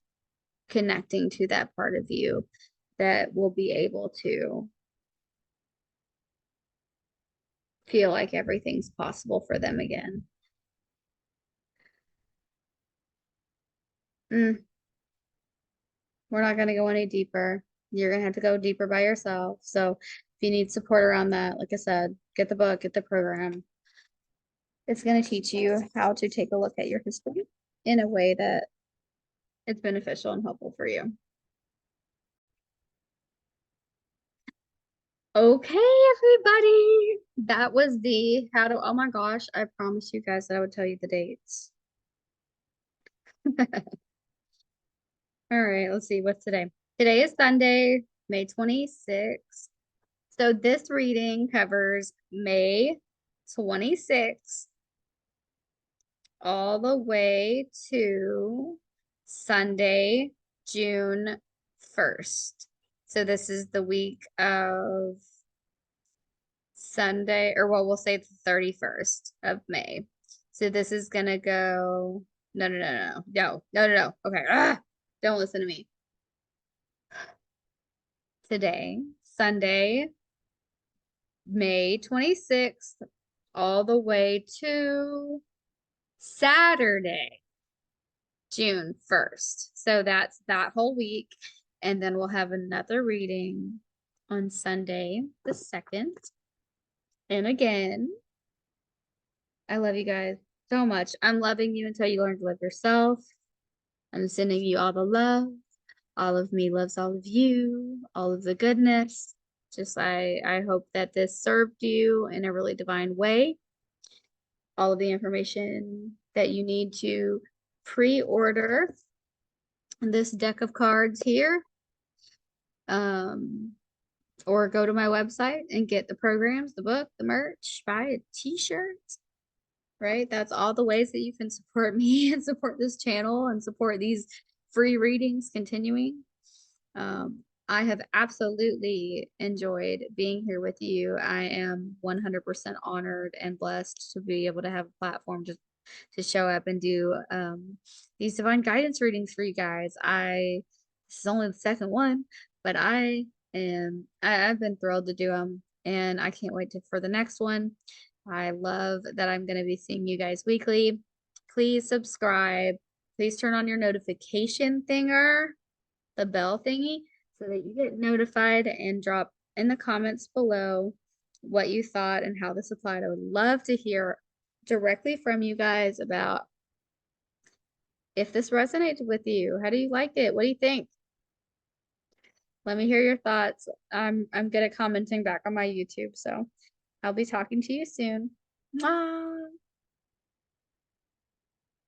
connecting to that part of you that will be able to feel like everything's possible for them again. Mm, we're not going to go any deeper. You're going to have to go deeper by yourself. So if you need support around that, like I said, get the book, get the program. It's going to teach you how to take a look at your history in a way that it's beneficial and helpful for you. Okay, everybody. That was the how to, oh my gosh, I promised you guys that I would tell you the dates. All right, let's see, what's today? Today is Sunday, May 26th. So this reading covers May 26th all the way to Sunday, June 1st. So this is the week of Sunday, or well, we'll say the 31st of May. So this is gonna go, no, no, no, no, no, no, no, no. Okay, don't listen to me. Today, Sunday, May 26th, all the way to Saturday, June 1st. So that's that whole week. And then we'll have another reading on Sunday the 2nd. And again, I love you guys so much. I'm loving you until you learn to love yourself. I'm sending you all the love. All of me loves all of you, all of the goodness. Just I hope that this served you in a really divine way. All of the information that you need to pre-order this deck of cards here. Or go to my website and get the programs, the book, the merch, buy a t-shirt, right? That's all the ways that you can support me and support this channel and support these free readings continuing. I have absolutely enjoyed being here with you. I am 100% honored and blessed to be able to have a platform just to show up and do these divine guidance readings for you guys. This is only the second one, but I've been thrilled to do them, and I can't wait for the next one. I love that I'm going to be seeing you guys weekly. Please subscribe. Please turn on your notification thinger, the bell thingy, so that you get notified, and drop in the comments below what you thought and how this applied. I would love to hear directly from you guys about if this resonated with you. How do you like it? What do you think? Let me hear your thoughts. I'm good at commenting back on my YouTube, so I'll be talking to you soon. Mwah!